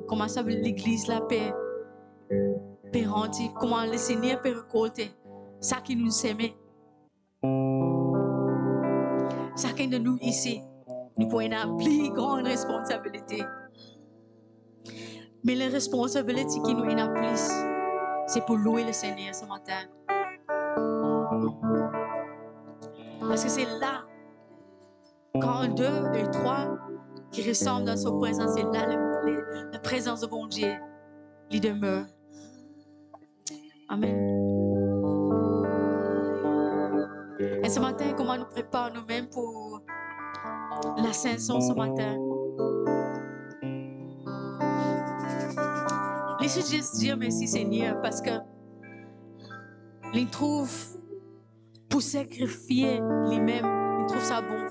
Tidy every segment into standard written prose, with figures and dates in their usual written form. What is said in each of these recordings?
comment ça l'Église là peut rendre, comment le Seigneur peut récolter ça qui nous aimait. Chacun de nous ici, nous pouvons avoir une plus grande responsabilité. Mais la responsabilité qui nous est la plus, c'est pour louer le Seigneur ce matin. Parce que c'est là, quand 2 et 3 qui ressemblent dans sa présence, c'est là la présence de bon Dieu, il demeure. Amen. Et ce matin, comment nous préparons nous-mêmes pour l'ascension ce matin? Laissez juste dire merci Seigneur parce que il trouve pour sacrifier lui-même, il trouve ça bon.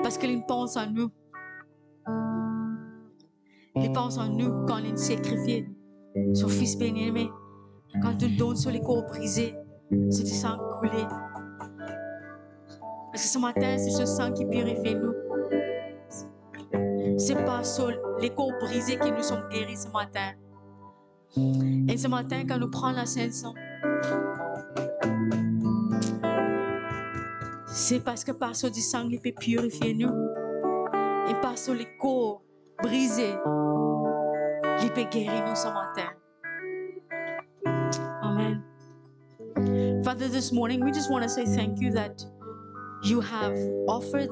Parce qu'il pense en nous. Il pense en nous quand il sacrifie son fils bien-aimé. Quand il donne sur les corps brisés, c'est du sang coulé. Parce que ce matin, c'est ce sang qui purifie nous. C'est pas sur les corps brisés que nous sommes guéris ce matin. Et ce matin, quand nous prenons l'ascension, c'est parce que par ce du sang, il peut purifier nous. Et par ce les corps brisés, il peut guérir nous ce matin. Amen. Father, this morning, we just want to say thank you that you have offered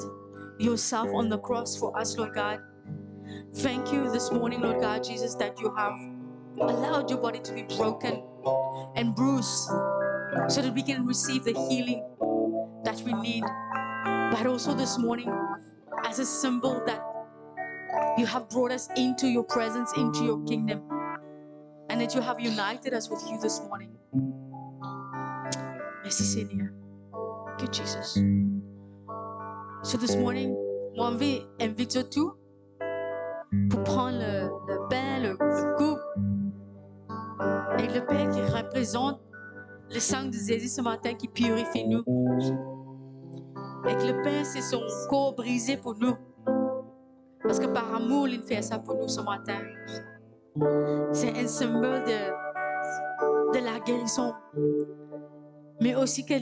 yourself on the cross for us, Lord God. Thank you this morning, Lord God, Jesus, that you have allowed your body to be broken and bruised so that we can receive the healing that we need. But also this morning, as a symbol that you have brought us into your presence, into your kingdom, and that you have united us with you this morning. Merci Seigneur. Thank you, Jesus. So this morning, moi, je vais inviter tout pour prendre le pain, le coupe, et le pain qui représente le sang de Jésus ce matin qui purifie nous. Et que le pain, c'est son corps brisé pour nous. Parce que par amour, il fait ça pour nous ce matin. C'est un symbole de la guérison. Mais aussi que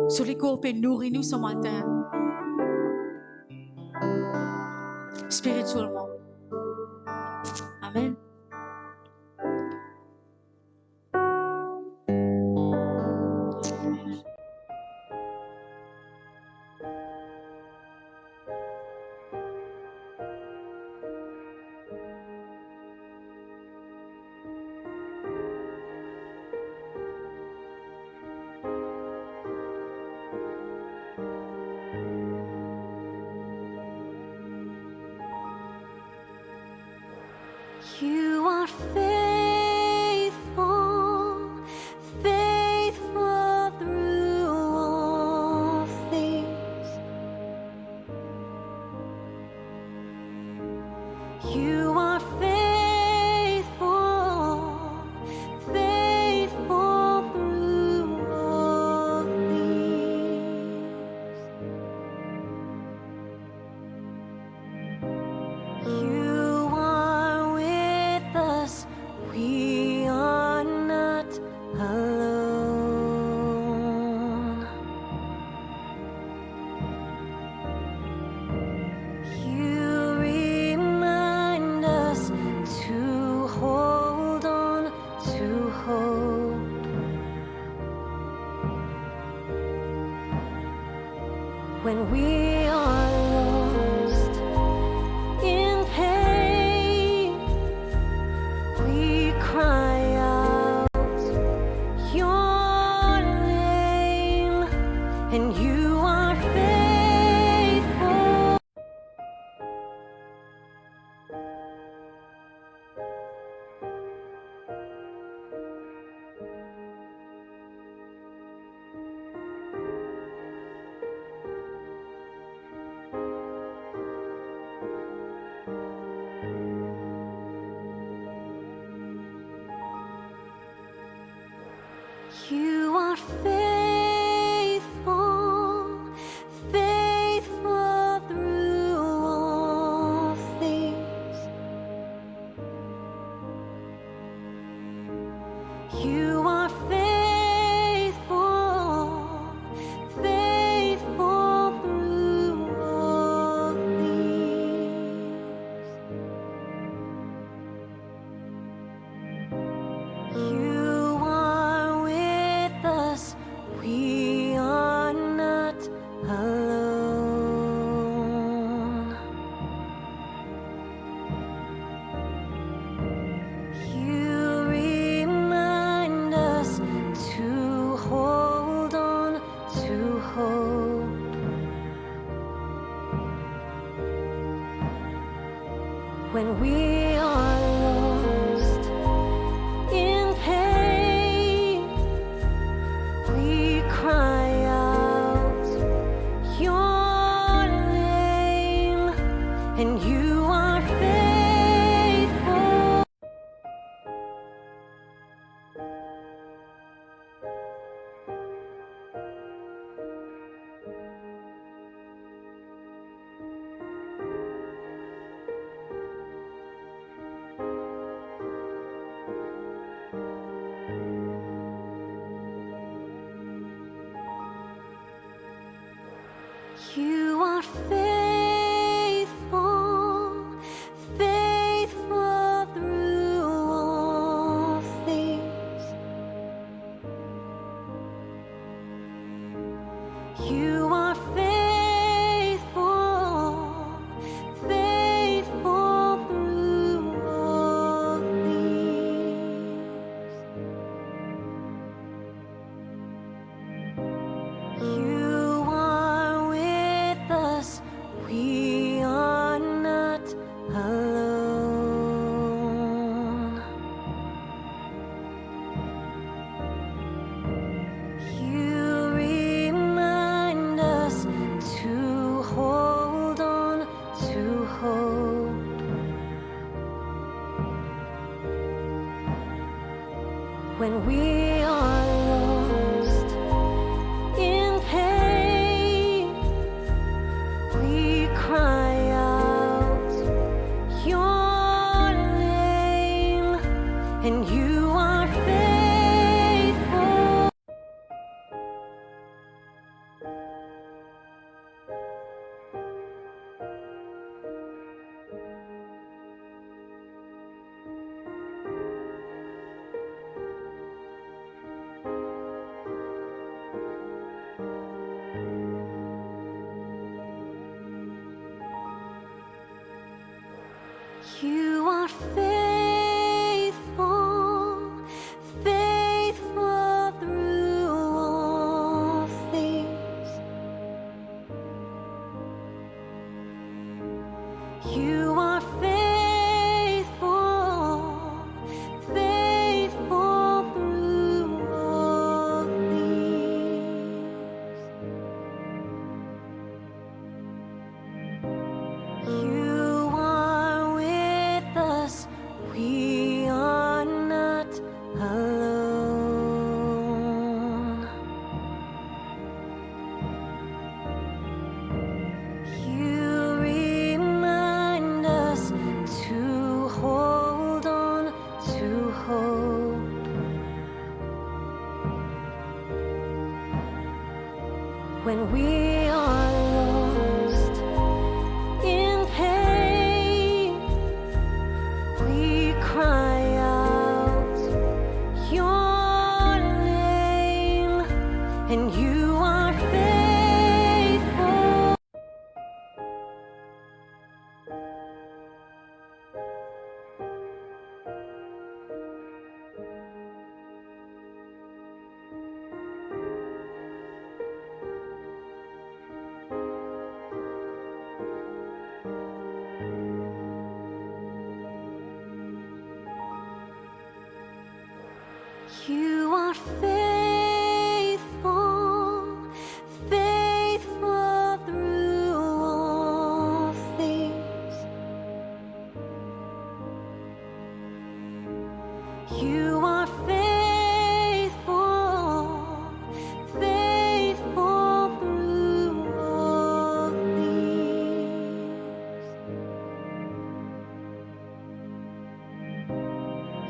sur les corps peut nourrir nous ce matin. Spirituellement. Amen. You are faithful, faithful through all things. You are faithful, faithful through all things. You are with us, we are not alone. You remind us to hold on to hope. When we are lost in pain, we cry out your name, and you are faithful. when we are lost in pain, we cry out your name, and you are faithful. You are faithful, faithful through all things. You are faithful, faithful through all things. You are with us. We are not alone. You remind us to hold on to hope. When we are lost in pain, we cry out your name, and you are faithful. You are faithful, faithful through all things. You are faithful, faithful through all things. You are with us. We are not alone. You remind us to hold on to hope. When we are lost in pain, we cry out your name, and you are faithful. You are faithful, faithful through all things. You are faithful, faithful through all things.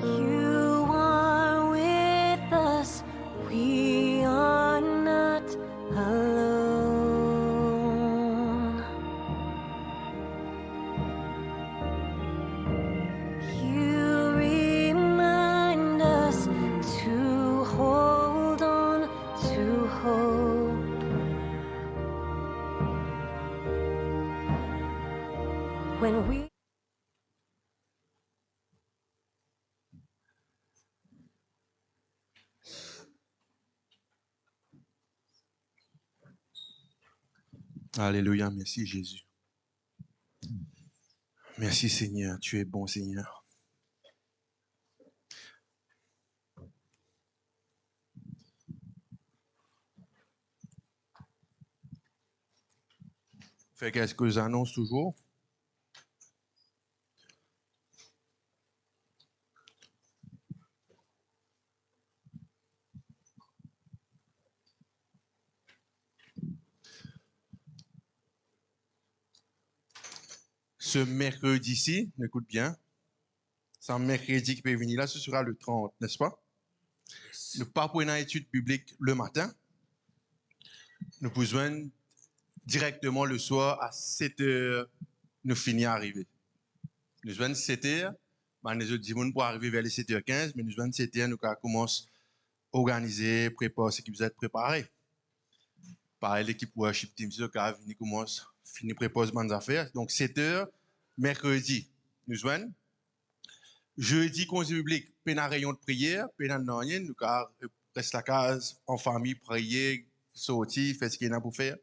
You are with us. We are not alone. You remind us to hold on to hope. When we Alléluia, merci Jésus. Merci Seigneur, tu es bon Seigneur. Fait quelques annonces toujours. Ce mercredi-ci, écoute bien, c'est un mercredi qui peut venir là, ce sera le 30, n'est-ce pas? Nous pas pour une étude biblique le matin. Nous pouvons directement le soir à 7 heures, nous finissons à arriver. Nous venons 7 heures, nous autres disons pour arriver vers les 7h15, mais nous venons 7 heures, nous commençons à organiser, préparer ce qui vous êtes préparé. Pareil, l'équipe worship team, c'est le qui commence, finit préparer mes affaires. Donc 7 heures, mercredi, nous venons. Jeudi, conseil public, peine à rayon de prière, peine à rien, nous reste la case en famille, prier, sortir, faire ce qu'il y a pour faire.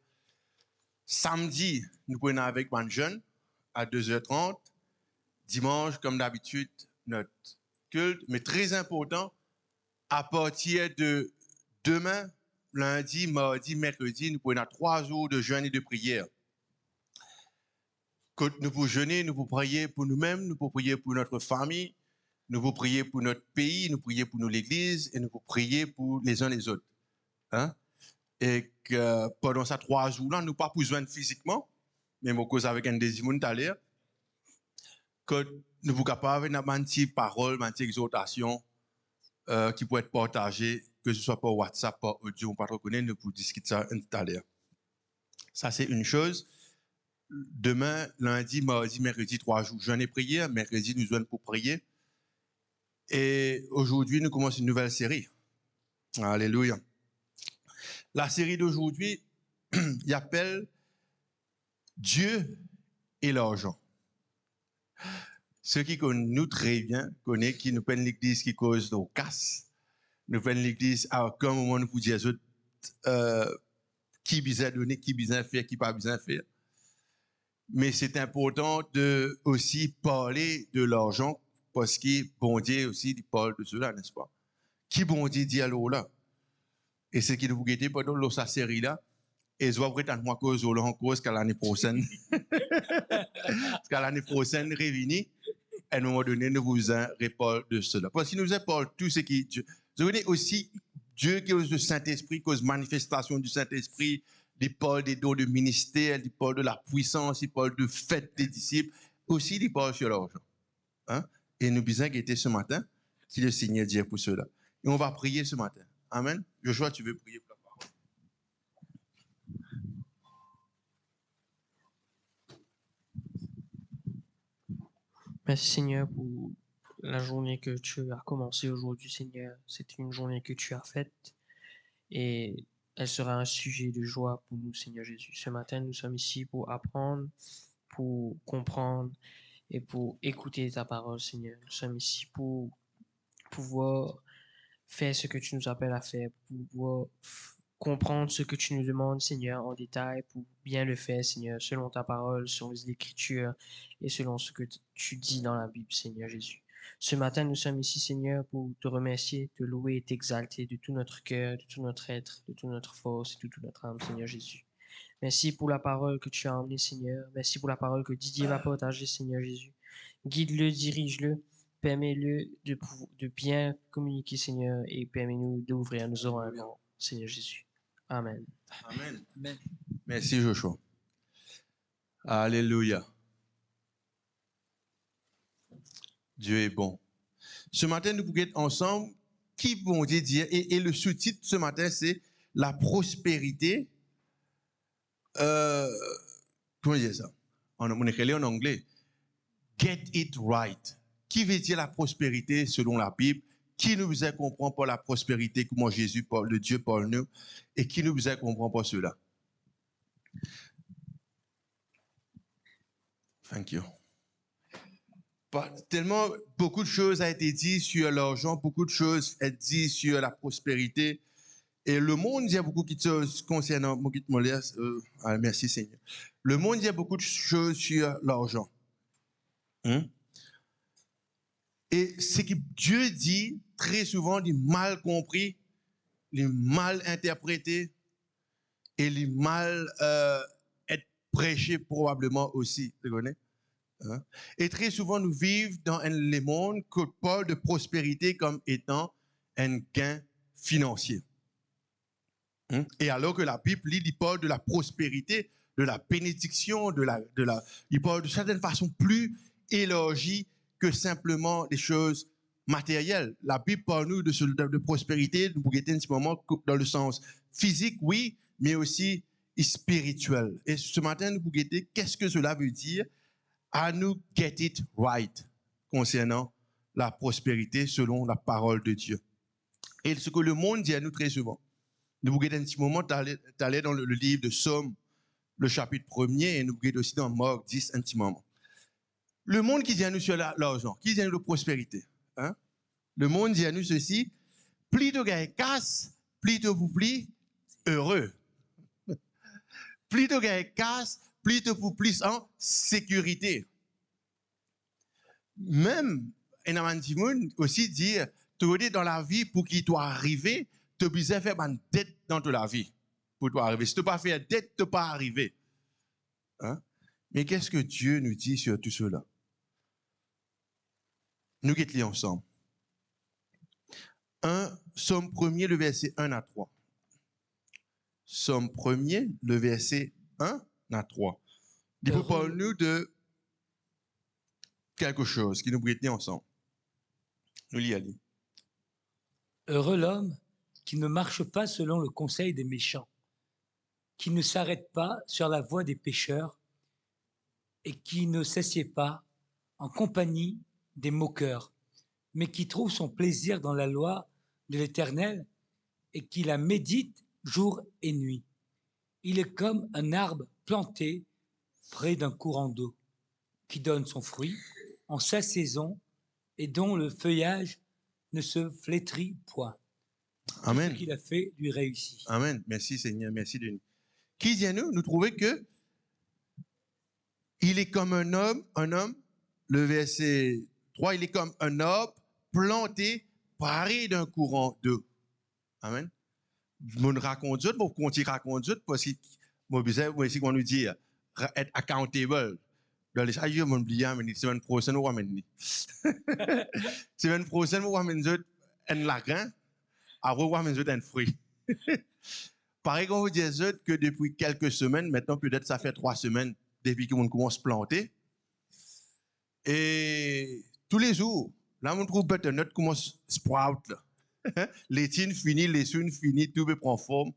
Samedi, nous prenons avec les jeunes à 2h30. Dimanche, comme d'habitude, notre culte. Mais très important, à partir de demain, lundi, mardi, mercredi, nous prenons 3 jours de jeûne et de prière. Quand nous pouvons jeûner, nous pouvons prier pour nous-mêmes, nous pouvons prier pour notre famille, nous pouvons prier pour notre pays, nous pouvons prier pour nous l'Église et nous pouvons prier pour les uns les autres. Hein? Et que pendant ces 3 jours-là, nous pas besoin physiquement, même au cause avec un désir tout à l'heure, que nous sommes capables d'avoir une petite parole, une petite exhortation qui peut être partagée, que ce soit par WhatsApp, par audio, on pas trop connaître, nous pouvons discuter ça tout à l'heure. Ça, c'est une chose. Demain, lundi, mardi, mercredi, 3 jours, jeûne et prière. Mercredi, nous sommes pour prier. Et aujourd'hui, nous commençons une nouvelle série. Alléluia. La série d'aujourd'hui, il appelle Dieu et l'argent. Ceux qui connaissent nous très bien, connaissent qui nous prennent l'église qui cause nos casses. Nous prennent l'église à aucun moment nous vous dire qui besoin donner, qui besoin faire, qui pas besoin faire. Mais c'est important de aussi parler de l'argent parce que bon Dieu aussi il parle de cela, n'est-ce pas? Qui bon Dieu dit alors là? Et c'est qui vous guettez pendant sa série là. Et je vais vous dire moi cause en cause qu'à l'année prochaine. Parce qu'à l'année prochaine, réunis, à un moment donné, nous vous reparlons de cela. Parce qu'il nous parle tout ce qui est Dieu. Vous voyez aussi Dieu qui est le Saint-Esprit, cause manifestation du Saint-Esprit, il parle des dons de ministère, il parle de la puissance, il parle de fête des disciples. Aussi, il parle sur l'argent. Hein? Et nous besoin guetter ce matin, qui le Seigneur dit pour cela. Et on va prier ce matin. Amen. Joshua, tu veux prier pour la parole? Merci Seigneur pour la journée que tu as commencée aujourd'hui, Seigneur. C'est une journée que tu as faite et elle sera un sujet de joie pour nous, Seigneur Jésus. Ce matin, nous sommes ici pour apprendre, pour comprendre et pour écouter ta parole, Seigneur. Nous sommes ici pour pouvoir faire ce que tu nous appelles à faire, pour pouvoir comprendre ce que tu nous demandes, Seigneur, en détail, pour bien le faire, Seigneur, selon ta parole, selon les Écritures et selon ce que tu dis dans la Bible, Seigneur Jésus. Ce matin, nous sommes ici, Seigneur, pour te remercier, te louer et t'exalter de tout notre cœur, de tout notre être, de toute notre force et de toute notre âme, Seigneur Jésus. Merci pour la parole que tu as emmenée, Seigneur. Merci pour la parole que Didier va partager, Seigneur Jésus. Guide-le, dirige-le. Permets-le de bien communiquer, Seigneur, et permets-nous d'ouvrir nos oreilles, Seigneur Jésus. Amen. Amen. Merci, Joshua. Alléluia. Dieu est bon. Ce matin, nous pouvons être ensemble. Qui bon Dieu dire? Et le sous-titre ce matin, c'est la prospérité. Comment dire ça? On écrit en anglais. Get it right. Qui veut dire la prospérité selon la Bible? Qui nous a comprend par la prospérité, comment Jésus parle, le Dieu parle nous, et qui nous a comprend par cela? Thank you. Tellement beaucoup de choses ont été dites sur l'argent, beaucoup de choses ont été dites sur la prospérité. Et le monde, il y a beaucoup de choses concernant. Merci Seigneur. Le monde, il y a beaucoup de choses sur l'argent. Hein? Et ce que Dieu dit, très souvent, il est mal compris, il est mal interprété et il est mal être prêché probablement aussi. Tu connais? Hein? Et très souvent, nous vivons dans les mondes que parle de prospérité comme étant un gain financier. Hein? Et alors que la Bible, il parle de la prospérité, de la bénédiction, il parle de certaines façons plus élargies que simplement des choses matérielles. La Bible parle nous de prospérité, nous pouvons un petit moment dans le sens physique, oui, mais aussi spirituel. Et ce matin, nous pouvons qu'est-ce que cela veut dire à nous get it right concernant la prospérité selon la parole de Dieu. Et ce que le monde dit à nous très souvent. Nous pouvons un petit moment, tu allais dans le livre de Somme, le chapitre 1er, et nous pouvons aussi dans Marc 10 un petit moment. Le monde qui dit à nous sur l'argent, qui dit à nous de prospérité, hein? Le monde dit à nous ceci, plus de gars casse, plus de vous plie, heureux. Plus de gars casse, plus de vous plie en sécurité. Même, un petit monde aussi dit, tu es dans la vie pour qu'il doit arriver, tu as besoin de faire une dette dans la vie pour toi arriver. Si tu n'as pas fait dette, tu n'es pas arrivé. Hein? Mais qu'est-ce que Dieu nous dit sur tout cela? Nous guettons ensemble. Somme 1er, le verset 1 à 3. Somme 1er, le verset 1 à 3. Il faut parler nous de quelque chose qui nous guettons ensemble. Nous l'y allons. Heureux l'homme qui ne marche pas selon le conseil des méchants, qui ne s'arrête pas sur la voie des pécheurs et qui ne s'assied pas en compagnie des moqueurs, mais qui trouve son plaisir dans la loi de l'Éternel et qui la médite jour et nuit. Il est comme un arbre planté près d'un courant d'eau, qui donne son fruit en sa saison et dont le feuillage ne se flétrit point. Amen. Ce qu'il a fait lui réussit. Amen. Merci Seigneur, merci Denis. Qui dit à nous trouvons que il est comme un homme, le verset 3, il est comme un arbre planté près d'un courant d'eau. Amen. Je me raconte d'autres, je continue à raconter d'autres parce que moi, ici, on nous dit être accountable. Dans les aïeux, mon bliant, mais semaine prochaine, on va mener. Semaine prochaine, on va mener un lacan, après, on va mener un fruit. Pareil qu'on vous dit que depuis quelques semaines, maintenant, peut-être ça fait 3 semaines, depuis qu'on commence à planter. Et tous les jours, là, on trouve peut-être notre commence à sprout. Les tines finis, les sunes finis, tout peut prendre forme.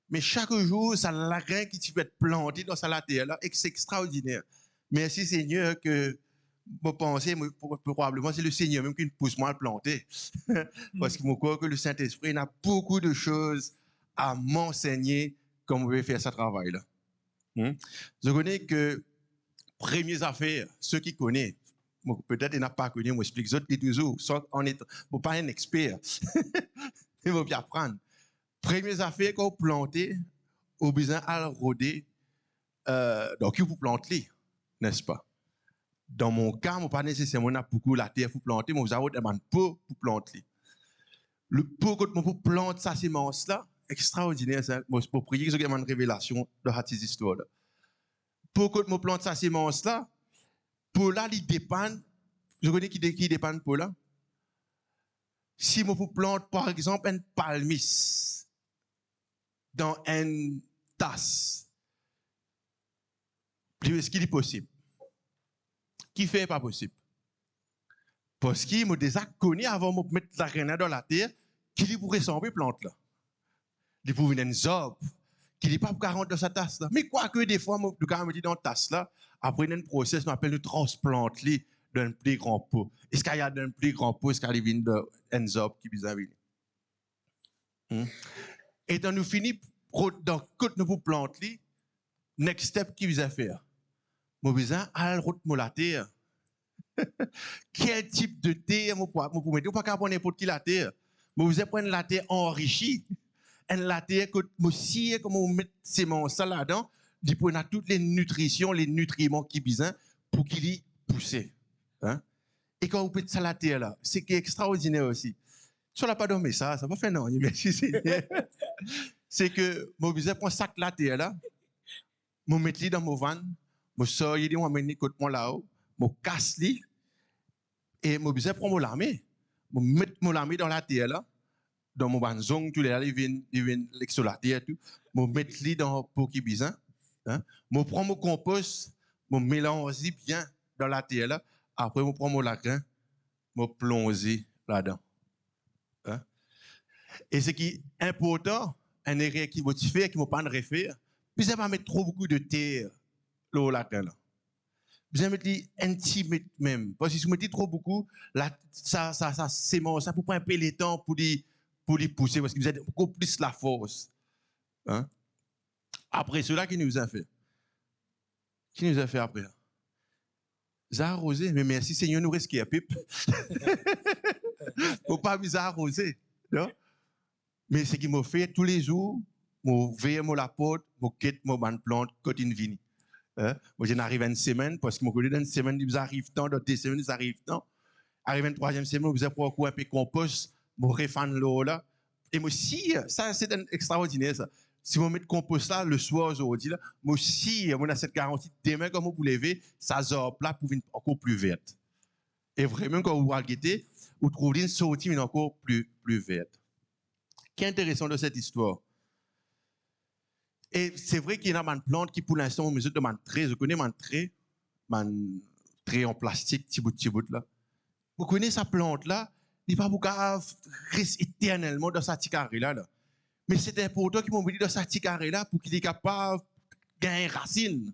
Mais chaque jour, ça a rien qui peut être planté dans sa terre là, et c'est extraordinaire. Merci Seigneur que je pense probablement c'est le Seigneur même qui nous pousse moi à le planter. Parce que je crois que le Saint-Esprit a beaucoup de choses à m'enseigner comment on peut faire ce travail-là. Je connais que premières affaires, ceux qui connaissent, peut-être ils n'ont pas connu, moi explique ça toujours, on est pas un expert. Il faut bien apprendre. Premières affaires qu'on planter, au besoin à le roder, donc il faut planter, n'est-ce pas? Dans mon cas, moi pas nécessairement beaucoup la terre pour planter, mais vous avez un pot pour planter. Le pot quand on plante sa sémence là, extraordinaire ça. Moi pour prier que j'ai une révélation de cette histoire là. Pour quand on plante sa sémence là, pour là il dépend. Je connais qui dépend pour là. Si moi plante par exemple un palmis dans une tasse, est-ce qu'il est possible? Qui fait pas possible? Parce qu'il m'a déjà connu avant de mettre la graine dans la terre, qu'il pourrait ressembler plante là. Il pourrait venir une zob, qu'il n'est pas pour rentrer dans sa tasse là. Mais quoi que des fois, je me dis dans la tasse là, après un process, on appelle le transplante dans un plus grand pot. Est-ce qu'il y a un plus grand pot, est-ce qu'il y a une zob qui vient venir? Et quand nous finissons, quand nous plantons, next step qui vient faire? Moi, besoin à la route de la terre. Quel type de terre moi pour mettre? Pas qu'à prendre n'importe qui la terre. Moi, vous allez prendre la terre enrichie. Et la terre que moi si comment on met sémence là-dedans, il prend toutes les nutritions, les nutriments qui besoin pour qu'il y pousse. Hein? Et quand vous faites ça la terre, là, c'est qui est extraordinaire aussi. Si on n'a pas dormi ça va faire non, merci Seigneur. C'est que mon besoin prend sac la terre là, mon mettre lui dans mon van, mon sort, il dit, moi, m'amener côté moi là-haut, mon casse lui, et mon besoin prend mon lamé, mon mettre mon lamé dans la terre là, dans mon banzong, tous les là, ils viennent sur la terre, tout, mon mettre lui dans pour qui bizarre, hein, mon prend mon compost, mon mélange bien dans la terre là, après mon prend mon lacrin, mon plonger là-dedans. Hein? Et ce qui est important, un erreur qui va te faire, qui ne va pas en refaire, puis ça va mettre trop beaucoup de terre là au lac là. Vous allez mettre intime même. Parce que si vous mettez trop beaucoup, là, ça sémence, ça pour prendre un peu le temps pour les pousser, parce que vous avez beaucoup plus la force. Hein? Après cela, qui nous a fait? Qui nous a fait après? Ça a arrosé, mais merci Seigneur, nous reste qui a pipe. Faut pas nous arroser. Non? Mais ce qui m'a fait tous les jours, je veille la porte, je quitte ma plante, quand une vini. Moi, j'arrive à une semaine, parce que je connais dans une semaine, ils arrivent tant, dans 2 semaines, ils arrivent tant. Arrive à une 3e semaine, vous avez pour un peu compost, je refais l'eau là. Et moi aussi, ça, c'est extraordinaire, ça. Si vous mettez compost là, le soir, aujourd'hui, là, moi aussi, on a cette garantie, demain, quand vous levez, ça sort là pour venir encore plus verte. Et vraiment, quand vous regardez, vous trouvez une sortie, mais encore plus verte. Ce qui est intéressant de cette histoire, et c'est vrai qu'il y a une plante qui, pour l'instant, on mesure de trait. Je connais trait en plastique, petit bout là. Vous connaissez sa plante là, il n'est pas pour rester éternellement dans sa petite carré là. Mais c'est important qu'il m'oublie dans sa petite carré là pour qu'il soit capable de gagner racine,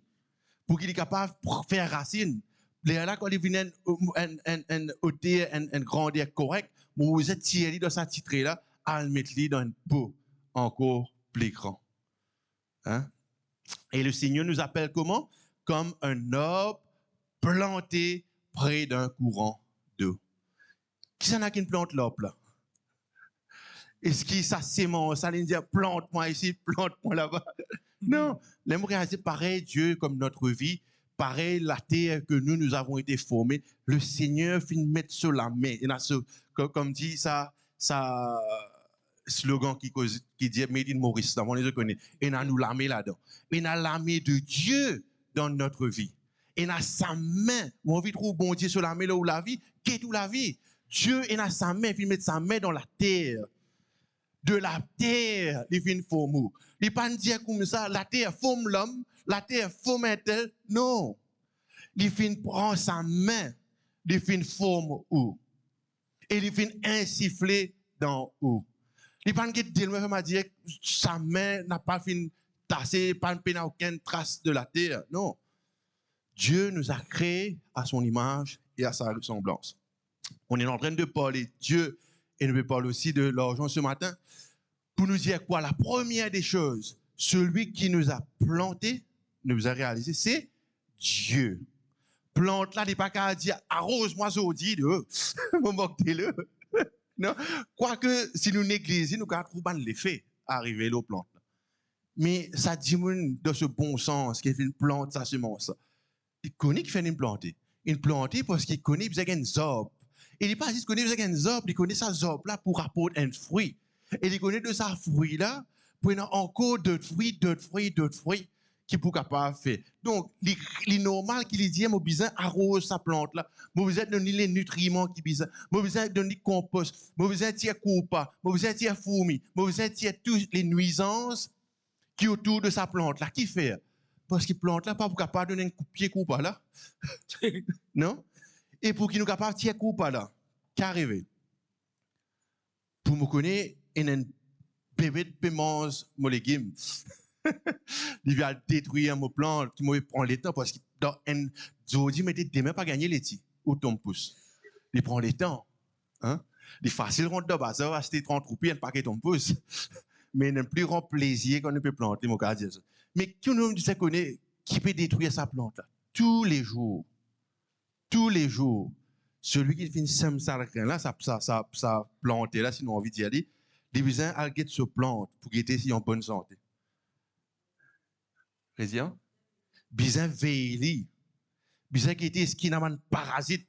pour qu'il soit capable de faire racine. Là, quand il vient une grandeur correcte, vous êtes tiré dans sa petite trait là, à le mettre dans une peau encore plus grand. Hein? Et le Seigneur nous appelle comment? Comme un arbre planté près d'un courant d'eau. Qui s'en a qui plante l'arbre là? Est-ce que ça sémence, ça veut dire plante-moi ici, plante-moi là-bas? Non, l'aimerait c'est pareil Dieu comme notre vie, pareil la terre que nous avons été formés. Le Seigneur finit mettre sur la main. Il y a comme dit ça slogan qui dit Made in Maurice, on les connaît. Et on a nous l'armée là-dedans. Et on a l'armée de Dieu dans notre vie. Et on a sa main. On veut trouver bon Dieu sur l'armée là où la vie, qui est toute la vie. Dieu il a sa main, il met sa main dans la terre. De la terre, il fait une forme. Il ne pas dire comme ça, la terre forme l'homme, la terre forme un tel. Non. Il fait prend sa main, il fait une forme où. Et il fait insuffler dans où. Il pas dire sa main n'a pas fait tasser, pas aucune trace de la terre. Non. Dieu nous a créés à son image et à sa ressemblance. On est en train de parler de Dieu et nous parlons aussi de l'argent ce matin pour nous dire quoi? La première des choses, celui qui nous a plantés, nous a réalisé, c'est Dieu. Plante là, n'est pas qu'à dire arrose-moi aujourd'hui, mon moque-le. Non, quoique si nous négligeons, nous allons trouver l'effet arriver aux plantes. Mais ça dit dans ce bon sens qu'il fait une plante, sa semence. Il connaît qu'il fait une plante. Une plante parce qu'il connaît qu'il y a une zorbe. Il n'est pas juste qu'il connaît qu'il y a une zorbe, il connaît sa zorbe là pour apporter un fruit. Et il connaît de sa fruit là pour avoir encore d'autres fruits qui pour capable faire. Donc, il est normal qu'il dit, mon besoin arrose sa plante là, mon besoin donner les nutriments qui besoin, mon besoin donner compost, mon besoin tirer coupa, mon besoin tirer fourmi, mon besoin tirer toutes les nuisances qui autour de sa plante là. Qui fait? Parce qu'il plante là pas pour capable donner un coup de pied coupa là. Non? Et pour qu'il nous capable tirer coupa là. Qu'arrive? Pour me connaître, il y a un bébé de mange mon légume. Il va détruire mon plan, qui me prend le temps parce que dans un jodi mais demain pas gagner les petits ou ton pouce. Il prend le temps. Hein? Il est facile rentrer dans bazar acheter 30 roupies et paquet ton pouce. Mais il n'a plus grand plaisir qu'on ne peut planter mon cas. Mais qui nous dit connaît qui peut détruire sa plante là tous les jours. Tous les jours. Celui qui fait semer ça là ça planter là sinon envie d'y aller, il besoin à guetter ce plante pour guetter si en bonne santé. Président, besoin veiller, Bizarre qui était ce qui n'a pas de parasite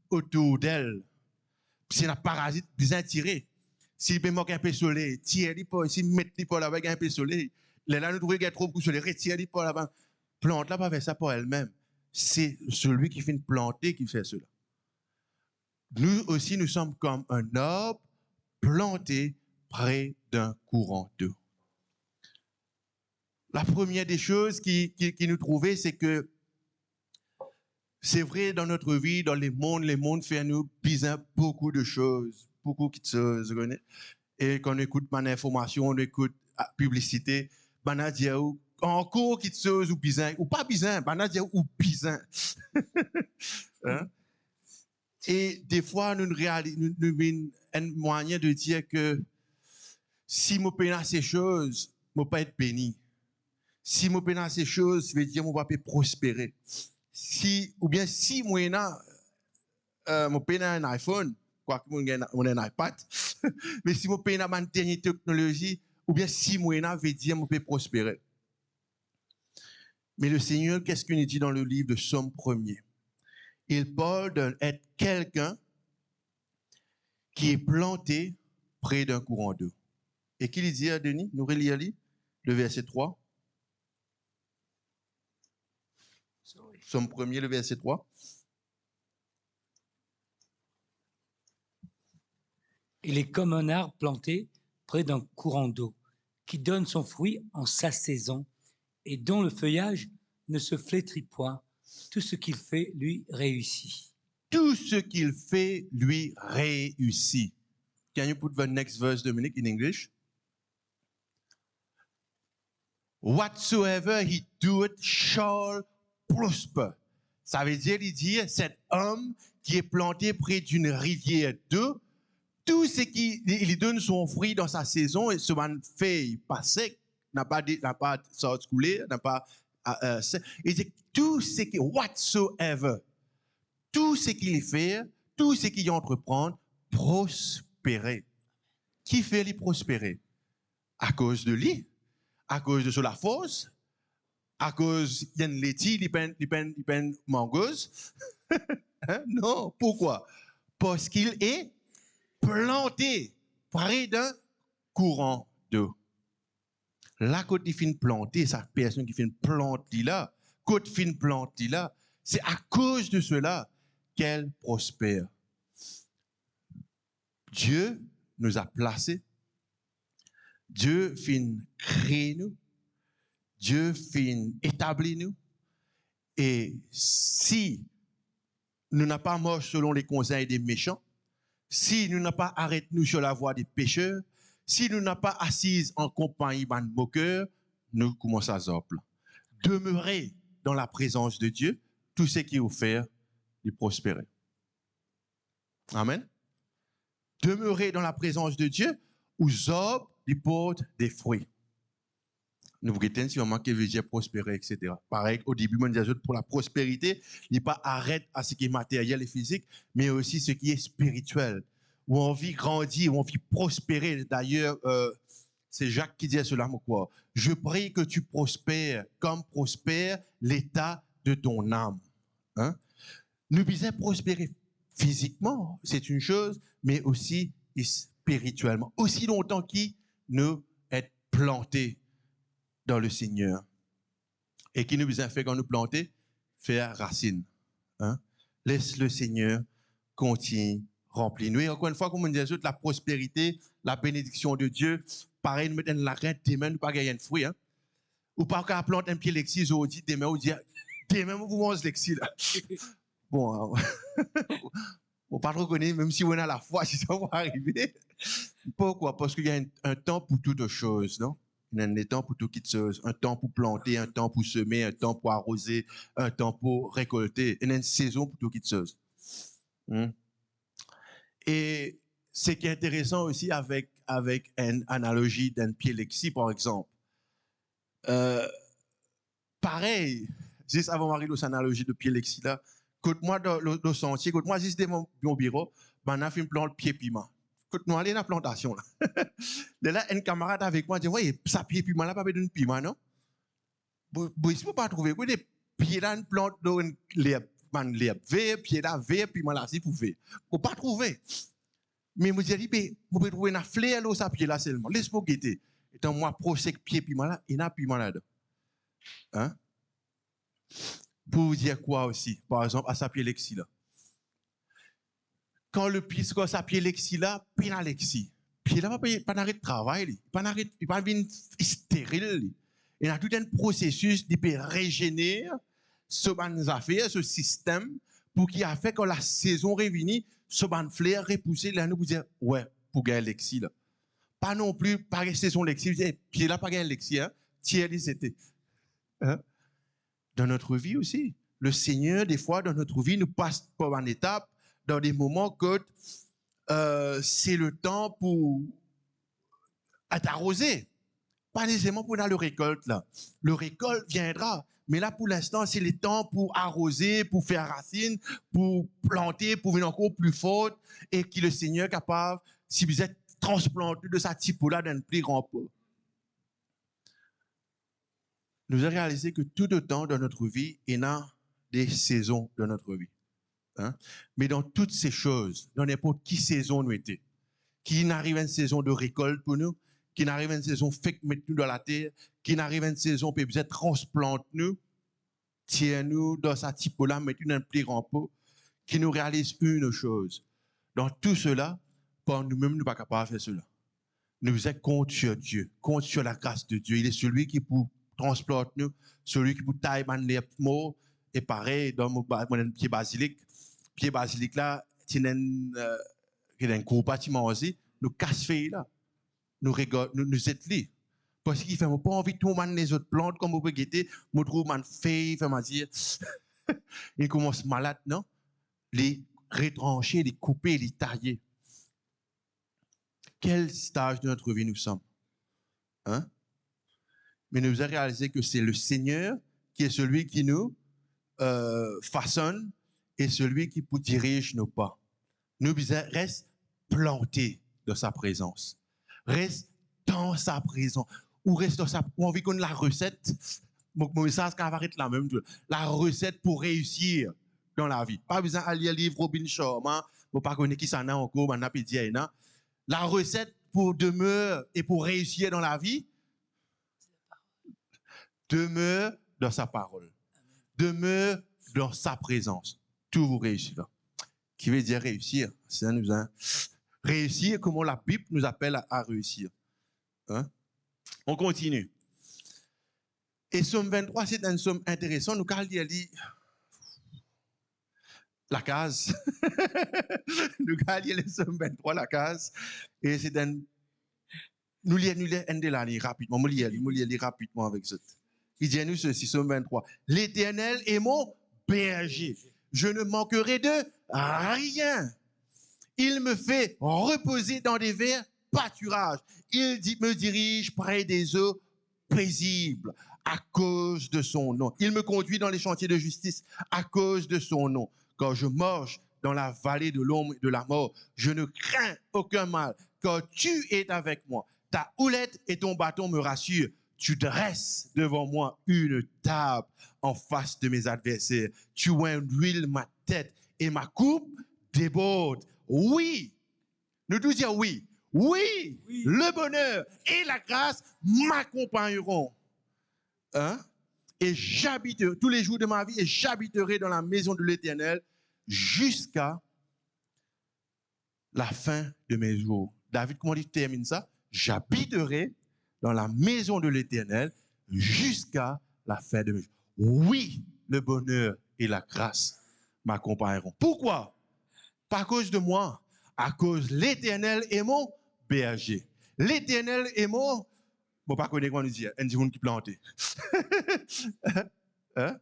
autour d'elle. Si un parasite bien tiré, s'il peut manquer un peu de soleil, tire-lui pas, s'il met pas là-bas un peu de soleil, là nous trouvons qu'il y a trop de soleil, retire-lui pas là-bas. Plante là pas faire ça pour elle-même. C'est celui qui fait une planter qui fait cela. Nous aussi, nous sommes comme un arbre planté près d'un courant d'eau. La première des choses qui nous trouvait, c'est que c'est vrai dans notre vie, dans les mondes fait nous bizarre beaucoup de choses, beaucoup de choses. Et quand on écoute mon information, on écoute la publicité, on a dit encore quelque chose ou bizarre, ou pas bizarre, on a dit ou bizarre. Hein? Et des fois, nous avons un moyen de dire que si je peine ces choses, je ne vais pas être béni. Si je peine ces choses, ça veut dire que je ne vais pas prospérer. Ou bien si je peine un iPhone, quoique je ai un iPad, mais si je peine une dernière technologie, ou bien si je veut dire que je peux prospérer. Mais le Seigneur, qu'est-ce qu'il nous dit dans le livre de Somme 1er? Il parle d'être quelqu'un qui est planté près d'un courant d'eau. Et qu'il dit à Denis, nous relisons le verset 3. Somme 1er, le verset 3. Il est comme un arbre planté près d'un courant d'eau, qui donne son fruit en sa saison et dont le feuillage ne se flétrit point. Tout ce qu'il fait lui réussit. Tout ce qu'il fait lui réussit. Can you put the next verse, Dominic, in English? Whatsoever he doeth shall prosper. Ça veut dire, cet homme qui est planté près d'une rivière d'eau, tout ce qu'il donne son fruit dans sa saison, et ce man fait pas sec, n'a pas sorti couler, n'a pas il dit tout ce qui whatsoever, tout ce qu'il fait, tout ce qu'il entreprend, prospérer. Qui fait lui prospérer? À cause de lui, à cause de la force, à cause qu'il y a une laitier, il peine mangouse. Hein? Non, pourquoi? Parce qu'il est planté près d'un courant d'eau. Là, quand il finit planter, sa personne qui finit planter là, quand il finit planter là, c'est à cause de cela qu'elle prospère. Dieu nous a placés, Dieu finit créer nous, Dieu finit établir nous, et si nous n'avons pas marché selon les conseils des méchants, si nous n'avons pas arrêté nous sur la voie des pécheurs, si nous n'avons pas assis en compagnie d'un moqueur, nous commençons à zopler. Demeurer dans la présence de Dieu, tout ce qui est offert, de prospérer. Amen. Demeurer dans la présence de Dieu, où zop, il porte des fruits. Nous vous guettons si on manque de dire prospérer, etc. Pareil, au début, on disait pour la prospérité, il n'est pas arrête à ce qui est matériel et physique, mais aussi ce qui est spirituel. Où on vit grandir, où on vit prospérer. D'ailleurs, c'est Jacques qui dit cela, quoi. Je prie que tu prospères comme prospère l'état de ton âme. Hein? Nous disons prospérer physiquement, c'est une chose, mais aussi spirituellement. Aussi longtemps qu'il nous est planté dans le Seigneur. Et qui nous a fait quand nous planter, faire racine. Hein? Laisse le Seigneur continuer remplir nous. Et encore une fois, comme on dit, la prospérité, la bénédiction de Dieu, pareil, nous mettons la reine, demain, nous pas gagner un fruit. Hein? Ou pas qu'à planter un pied lexi, aujourd'hui, demain, on dit, demain, vous mangez lexi, là. Bon, on pas trop connaître, même si on a la foi, si ça va arriver. Pourquoi? Parce qu'il y a un temps pour toutes choses, non? Il y a un temps pour toutes choses. Un temps pour planter, un temps pour semer, un temps pour arroser, un temps pour récolter. Il y a une saison pour toutes choses. Et ce qui est intéressant aussi avec une analogie d'un pied lexi, par exemple. Pareil, juste avant d'arriver aux analogies de pied lexi là, quand moi dans le sentier, quand moi juste dans mon bureau, ben on a fait une plante pied piment. Quand nous allons dans la plantation là, là un camarade avec moi dit ouais ça pied piment là pas besoin de piment non. Vous ne pouvez pas trouver quoi des pieds dans une plante dans l'herbe. man l'herbe vert, pied là vert, puis moi là c'est pour vert. Faut pas trouver. Mais moi dis mais vous pouvez trouver une fleur là ça pied là seulement. Laisse-moi guetter. Étant moi procès pied puis moi là, et n'a puis moi là. Hein? Pour vous dire quoi aussi, par exemple, à sa pied lexi là. Quand le pied, quand sa pied lexi là, puis la lexi. Puis là, pas d'arrêt de travail, pas d'arrêt, il pas bien stérile. Il y a tout un processus qui peut régénérer ce ban affaires, ce système, pour qu'il a fait quand la saison revenue, ce ban flair repoussé, là, nous vous dire, ouais, pour gagner lexi là. Pas non plus, pas saison lexi, pied là, pas gagner lexi, hein, tiers c'était. Hein? Dans notre vie aussi. Le Seigneur, des fois, dans notre vie, nous passe par une étape, dans des moments que c'est le temps pour être arrosé. Pas nécessairement pour le récolte, là. Le récolte viendra. Mais là, pour l'instant, c'est le temps pour arroser, pour faire racine, pour planter, pour venir encore plus forte, et que le Seigneur est capable, si vous êtes transplanté de sa type-là dans un plus grand pot. Nous avons réalisé que tout le temps dans notre vie, il y a des saisons dans notre vie. Hein? Mais dans toutes ces choses, dans n'importe quelle saison nous étions, qui n'arrive à une saison de récolte pour nous, qui n'arrive à une saison fait mettre nous dans la terre, qui n'arrive à une saison pour peut-être transplante nous, tiens-nous dans sa type-là, mettre nous dans un plus grand pot, qui nous réalise une chose. Dans tout cela, par nous-mêmes, nous ne sommes pas capables de faire cela. Nous sommes contre sur Dieu, contre sur la grâce de Dieu. Il est celui qui peut transplante nous, celui qui peut tailler les mots, et pareil, dans mon pied basilic là, c'est un gros bâtiment aussi, nous casse-feuilles là, nous rigolons, nous êtes parce qu'il fait pas envie de tout les autres plantes, comme vous pouvez guetter, moi trouve man feuille, fait ma dire, il commence malade, non? Les retrancher, les couper, les tailler. Quel stage de notre vie nous sommes? Hein? Mais nous avons réalisé que c'est le Seigneur qui est celui qui nous façonne et celui qui dirige nos pas. Nous restons plantés dans sa présence. Reste dans sa présence. Ou reste dans sa... Ou on vit qu'on a la recette. Mon message va être la même. La recette pour réussir dans la vie. Pas besoin d'aller lire le livre Robin Sharma. Vous ne pas connaître qui ça n'a encore, on a pas dit. La recette pour demeurer et pour réussir dans la vie, demeure dans sa parole. Demeure dans sa présence. Tout vous réussira. Qui veut dire réussir? Ça nous a... Réussir, comment la Bible nous appelle à réussir. Hein? On continue. Et Somme 23, c'est un somme intéressant. Nous allons lire la case. Nous allons lire le Somme 23, la case. Et c'est un... Nous lisons un de l'année rapidement. Nous lisons rapidement avec ça. Il dit à nous ceci, Somme 23. L'Éternel est mon berger. Je ne manquerai de rien. Il me fait reposer dans des verts pâturages. Il me dirige près des eaux paisibles à cause de son nom. Il me conduit dans les chantiers de justice à cause de son nom. Quand je marche dans la vallée de l'ombre et de la mort, je ne crains aucun mal, car tu es avec moi. Ta houlette et ton bâton me rassurent. Tu dresses devant moi une table en face de mes adversaires. Tu huiles ma tête et ma coupe déborde. Oui, nous tous dire oui. Oui, oui, le bonheur et la grâce m'accompagneront. Hein? Et j'habiterai tous les jours de ma vie et j'habiterai dans la maison de l'Éternel jusqu'à la fin de mes jours. David, comment il termine ça? J'habiterai dans la maison de l'Éternel jusqu'à la fin de mes jours. Oui, le bonheur et la grâce m'accompagneront. Pourquoi? Pas à cause de moi, à cause de l'Éternel est mon berger. L'Éternel est mon... Bon, pas connaître comment on dit, un dimanche qui planté. Hein?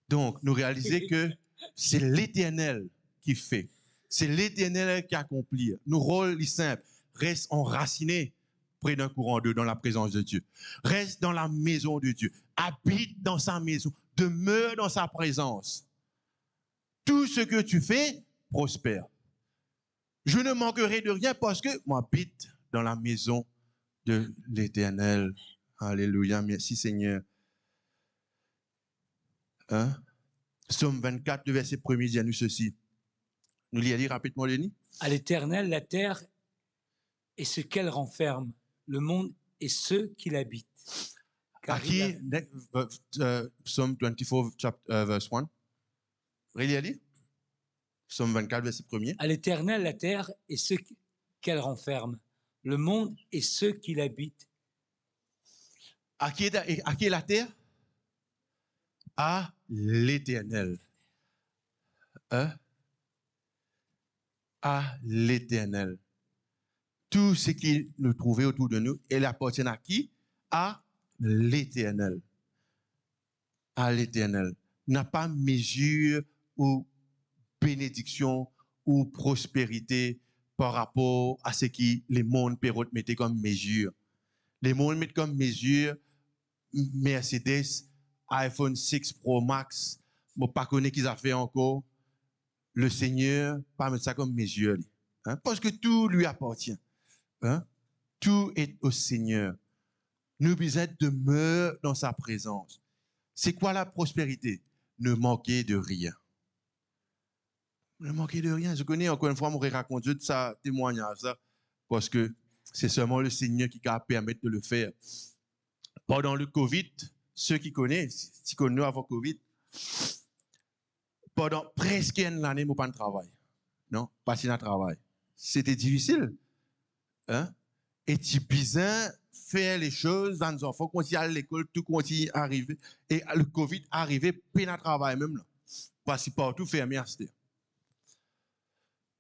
Donc, nous réalisons que c'est l'Éternel qui fait. C'est l'Éternel qui accomplit. Nos rôles, sont simples. Reste enraciné près d'un courant d'eau dans la présence de Dieu. Reste dans la maison de Dieu. Habite dans sa maison. Demeure dans sa présence. Tout ce que tu fais prospère. Je ne manquerai de rien parce que moi habite dans la maison de l'Éternel. Alléluia. Merci Seigneur. Hein? Psaume 24, le verset 1er dit à nous ceci. Nous lisons rapidement, Lenny. À l'Éternel, la terre et ce qu'elle renferme, le monde et ceux qui l'habitent. À qui, Psaume 24, verse 1. Really? Psaume 24, verset 1er. À l'Éternel, la terre et ce qu'elle renferme, le monde et ceux qui l'habitent. À qui est la terre? À l'Éternel. Hein? À l'Éternel. Tout ce qui nous trouvait autour de nous, il appartient à qui? À l'Éternel. À l'Éternel. N'a pas mesure ou bénédiction ou prospérité par rapport à ce que les mondes pérotes mettaient comme mesure. Les mondes mettent comme mesure Mercedes, iPhone 6 Pro Max, je ne sais pas qu'ils ont fait encore. Le Seigneur, pas mettre ça comme mesure. Hein? Parce que tout lui appartient. Hein? Tout est au Seigneur. Nous besoin demeurer dans sa présence. C'est quoi la prospérité? Ne manquer de rien. Ne manquer de rien. Je connais encore une fois, je raconté de ça témoignage, ça, parce que c'est seulement le Seigneur qui peut permettre de le faire. Pendant le Covid, ceux qui connaissent, si connaissent avant Covid, pendant presque une année, je n'ai pas de travail. Non, pas de travail. C'était difficile. Hein? Et tu besoin faire les choses dans nos enfants, quand ils à l'école, tout continue à arriver. Et le Covid arrivé, peine à travail même là. Parce que partout fermé, c'était.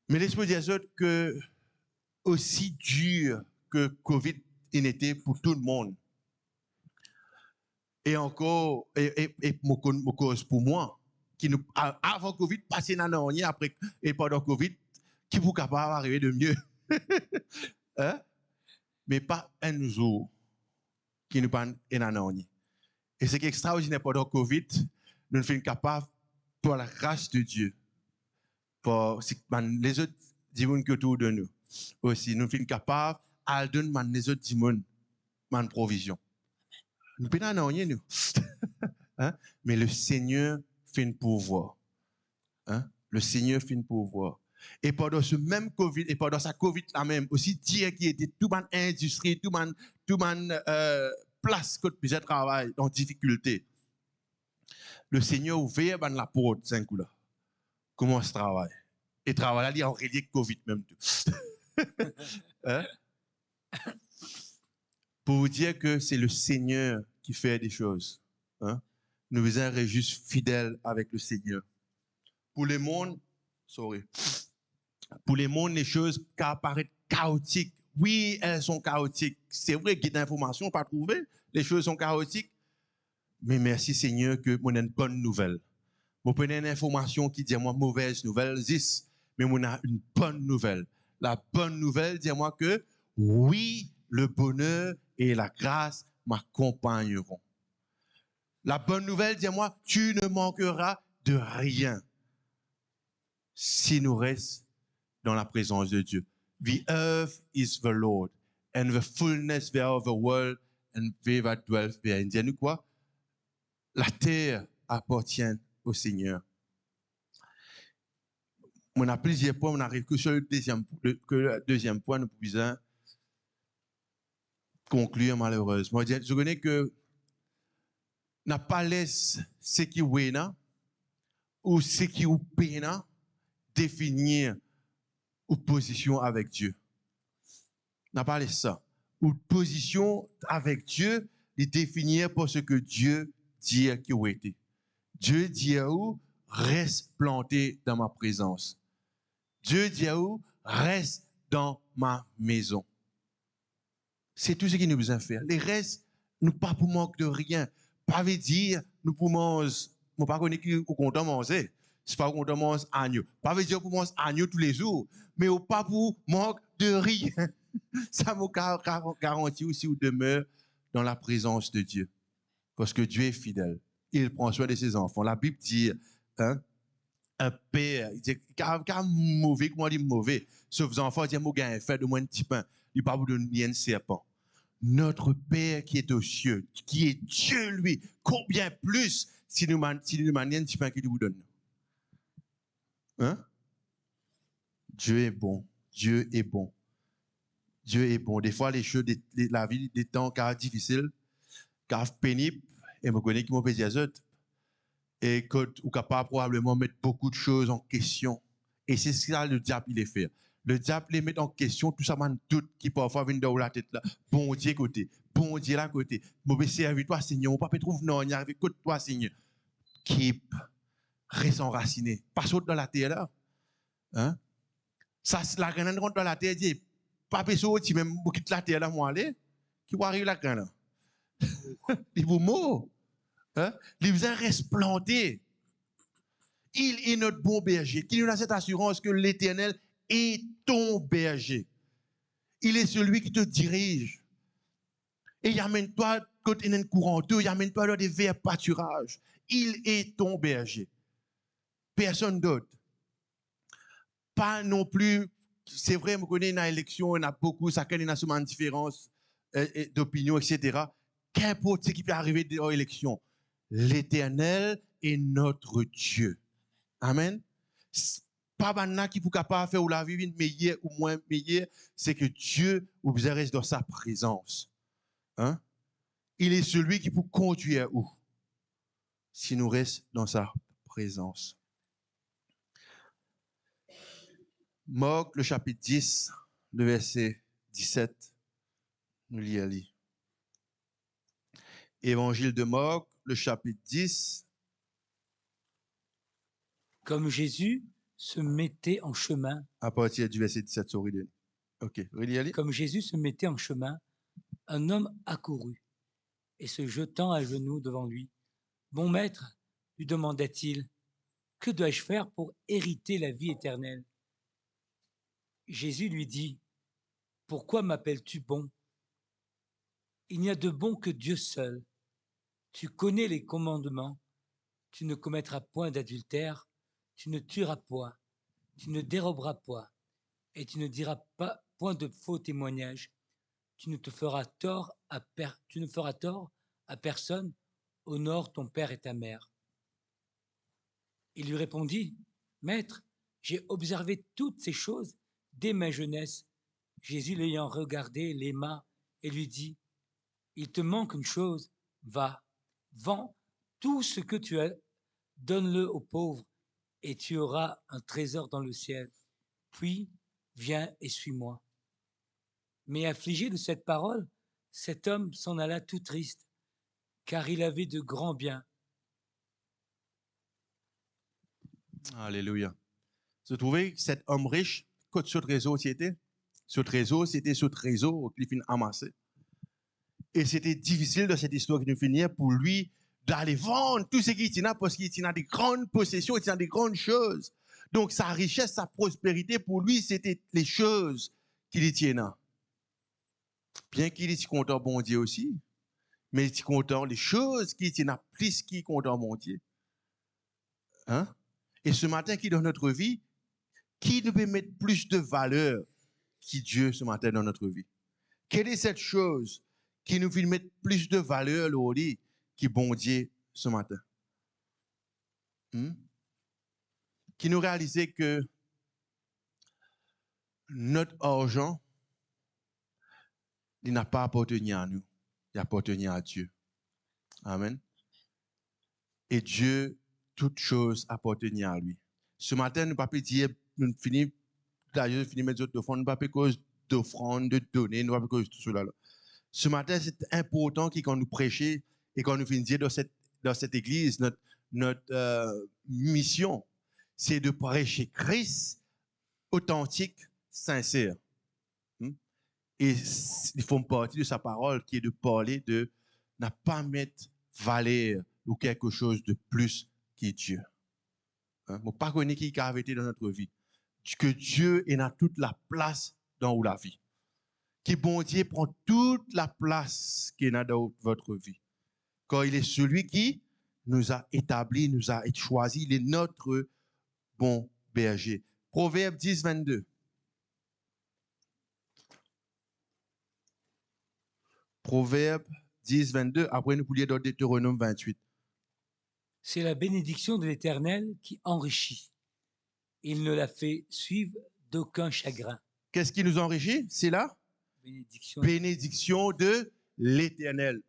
Mais laisse-moi dire que aussi dur que Covid était pour tout le monde. Et encore, mon cause pour moi, qui nous, avant Covid, passé dans l'année, après, et pendant Covid, qui vous capable d'arriver de mieux. Hein? Mais pas un jour qui nous parle en année. Et ce qui est extraordinaire pendant Covid, nous sommes capables, pour la grâce de Dieu, pour les autres démons qui autour de nous, aussi, nous sommes capables à donner les autres démons une provision. Nous ne pouvons pas rien, nous. Hein? Mais le Seigneur fait un pouvoir. Hein? Le Seigneur fait un pouvoir. Et pendant ce même Covid, et pendant sa Covid là même, aussi Dieu qui était toute une industrie, toute une place que tu faisais travail en difficulté. Le Seigneur ouvert la porte, c'est un coup là. Comment se travaille? Et travail là, il y a en relié Covid même tout. Hein? Pour vous dire que c'est le Seigneur qui fait des choses. Hein? Nous devons être juste fidèles avec le Seigneur. Pour le monde, pour les mondes, les choses apparaissent chaotiques. Oui, elles sont chaotiques. C'est vrai qu'il y a des informations pas trouvées. Les choses sont chaotiques. Mais merci Seigneur que moi j'ai une bonne nouvelle. Moi prenez une information qui dit moi mauvaise nouvelle, mais moi a une bonne nouvelle. La bonne nouvelle dit moi que oui, le bonheur et la grâce m'accompagneront. La bonne nouvelle dit moi tu ne manqueras de rien si nous restons dans la présence de Dieu. The earth is the Lord, and the fullness thereof the world, and they that dwell therein. Dis-nous quoi? La terre appartient au Seigneur. On a plusieurs points, on n'arrive que sur le deuxième point, nous pouvons conclure malheureusement. Je connais que n'a pas laissé ce qui est ou ce qui est peine définir ou position avec Dieu. N'a pas laissé ça. Ou position avec Dieu, les définir par ce que Dieu dit qui a été. Dieu dit à où reste planté dans ma présence. Dieu dit à où reste dans ma maison. C'est tout ce qu'il nous besoin faire. Les restes, nous pas pour manque de rien. Pas veut dire nous pour manger. Moi pas connais qui au content manger. C'est pas qu'on mange agneau. Pas veut dire pour manger agneau tous les jours, mais pas pour manque de rien. Ça me garantit aussi où demeure dans la présence de Dieu. Parce que Dieu est fidèle. Il prend soin de ses enfants. La Bible dit, hein, un père, il dit, car mauvais, comment dire mauvais, sauf les enfants, il dit, moi, j'ai fait de moins un petit pain. Il ne pas vous donner un serpent. Notre Père qui est aux cieux, qui est Dieu, lui, combien plus si nous manions, tu penses qu'il vous donne. Hein? Dieu est bon. Dieu est bon. Dieu est bon. Des fois, les choses, la vie, des temps car difficiles, car pénibles, et je connais qui m'ont fait des autres, et que ou capable probablement mettre beaucoup de choses en question. Et c'est ça le diable, il est fait. Le diable, les met en question, tout ça, man, doute qui parfois vient dans la tête là. Bon Dieu côté, bon Dieu là côté. Mauvais serviteur, Seigneur, mon papa trouve non, il y a avec toi, Seigneur. Qui reste enraciné. Pas saute dans la terre là. Hein? Ça, la graine rentre dans la terre, dit, papa saute, même, vous quittez la terre là, moi, allez. Qui va arriver la graine là? Il vous mord. Hein? Il vous a resplanté. Il est notre bon berger, qui nous a cette assurance que l'Éternel est ton berger. Il est celui qui te dirige. Et il amène-toi quand il y a un courant d'eau, il amène-toi dans des verts pâturages. Il est ton berger. Personne d'autre. Pas non plus, c'est vrai, je connais une élection, il y a beaucoup, chacun a souvent une différence d'opinion, etc. Qu'importe ce qui peut arriver dans l'élection, l'Éternel est notre Dieu. Amen. Pas maintenant qui vous capable de faire ou la vie meilleure ou moins meilleure, c'est que Dieu vous reste dans sa présence. Hein? Il est celui qui vous conduit à où? Si nous restons dans sa présence. Marc, le chapitre 10, le verset 17, nous lisons. Évangile de Marc, le chapitre 10. Comme Jésus se mettait en chemin. À partir du verset 17, sorry. Ok, relis. Comme Jésus se mettait en chemin, un homme accourut et se jetant à genoux devant lui. Bon maître, lui demanda-t-il, que dois-je faire pour hériter la vie éternelle? Jésus lui dit, pourquoi m'appelles-tu bon? Il n'y a de bon que Dieu seul. Tu connais les commandements. Tu ne commettras point d'adultère. Tu ne tueras point, tu ne déroberas point, et tu ne diras pas point de faux témoignages. Tu ne feras tort à personne. Honore ton père et ta mère. Il lui répondit, Maître, j'ai observé toutes ces choses dès ma jeunesse. Jésus l'ayant regardé, l'aima et lui dit, il te manque une chose, va, vends tout ce que tu as, donne-le aux pauvres, et tu auras un trésor dans le ciel. Puis, viens et suis-moi. Mais affligé de cette parole, cet homme s'en alla tout triste, car il avait de grands biens. Alléluia. Se trouvait que cet homme riche, quand ce trésor c'était, ce trésor qu'il finit amassé. Et c'était difficile dans cette histoire qui nous finit pour lui d'aller vendre tout ce qu'il tient parce qu'il tient des grandes possessions, il tient des grandes choses. Donc sa richesse, sa prospérité, pour lui, c'était les choses qu'il y tient. Bien qu'il était content bon Dieu aussi, mais il était content les choses qu'il tient plus qu'il est content bon Dieu. Hein? Et ce matin, qui dans notre vie, qui nous peut mettre plus de valeur que Dieu ce matin dans notre vie? Quelle est cette chose qui nous fait mettre plus de valeur au lit qui bon Dieu ce matin? Qui nous réalisait que notre argent, il n'a pas appartenu à nous, il appartenu à Dieu. Amen. Et Dieu, toute chose appartenu à lui. Ce matin, nous ne pouvons pas dire, nous finissons, d'ailleurs, nous finissons mettre d'autres offrandes, nous ne pouvons pas cause d'offrandes, de donner, nous ne pouvons pas cause de tout cela. Ce matin, c'est important quand nous prêchons et quand nous finissons dans cette église, notre mission, c'est de prêcher Christ authentique, sincère. Et ils font partie de sa parole qui est de parler de ne pas mettre valeur ou quelque chose de plus que Dieu. Je ne pas connaître qui a été dans notre vie. Que Dieu est dans toute la place dans la vie. Que bon Dieu prend toute la place qui est dans votre vie. Car il est celui qui nous a établis, nous a choisis, il est notre bon berger. Proverbe 10, 22. Proverbe 10, 22. Après, nous pouvions dans Deutéronome 28. C'est la bénédiction de l'Éternel qui enrichit. Il ne la fait suivre d'aucun chagrin. Qu'est-ce qui nous enrichit? C'est la Bénédiction. bénédiction de l'Éternel.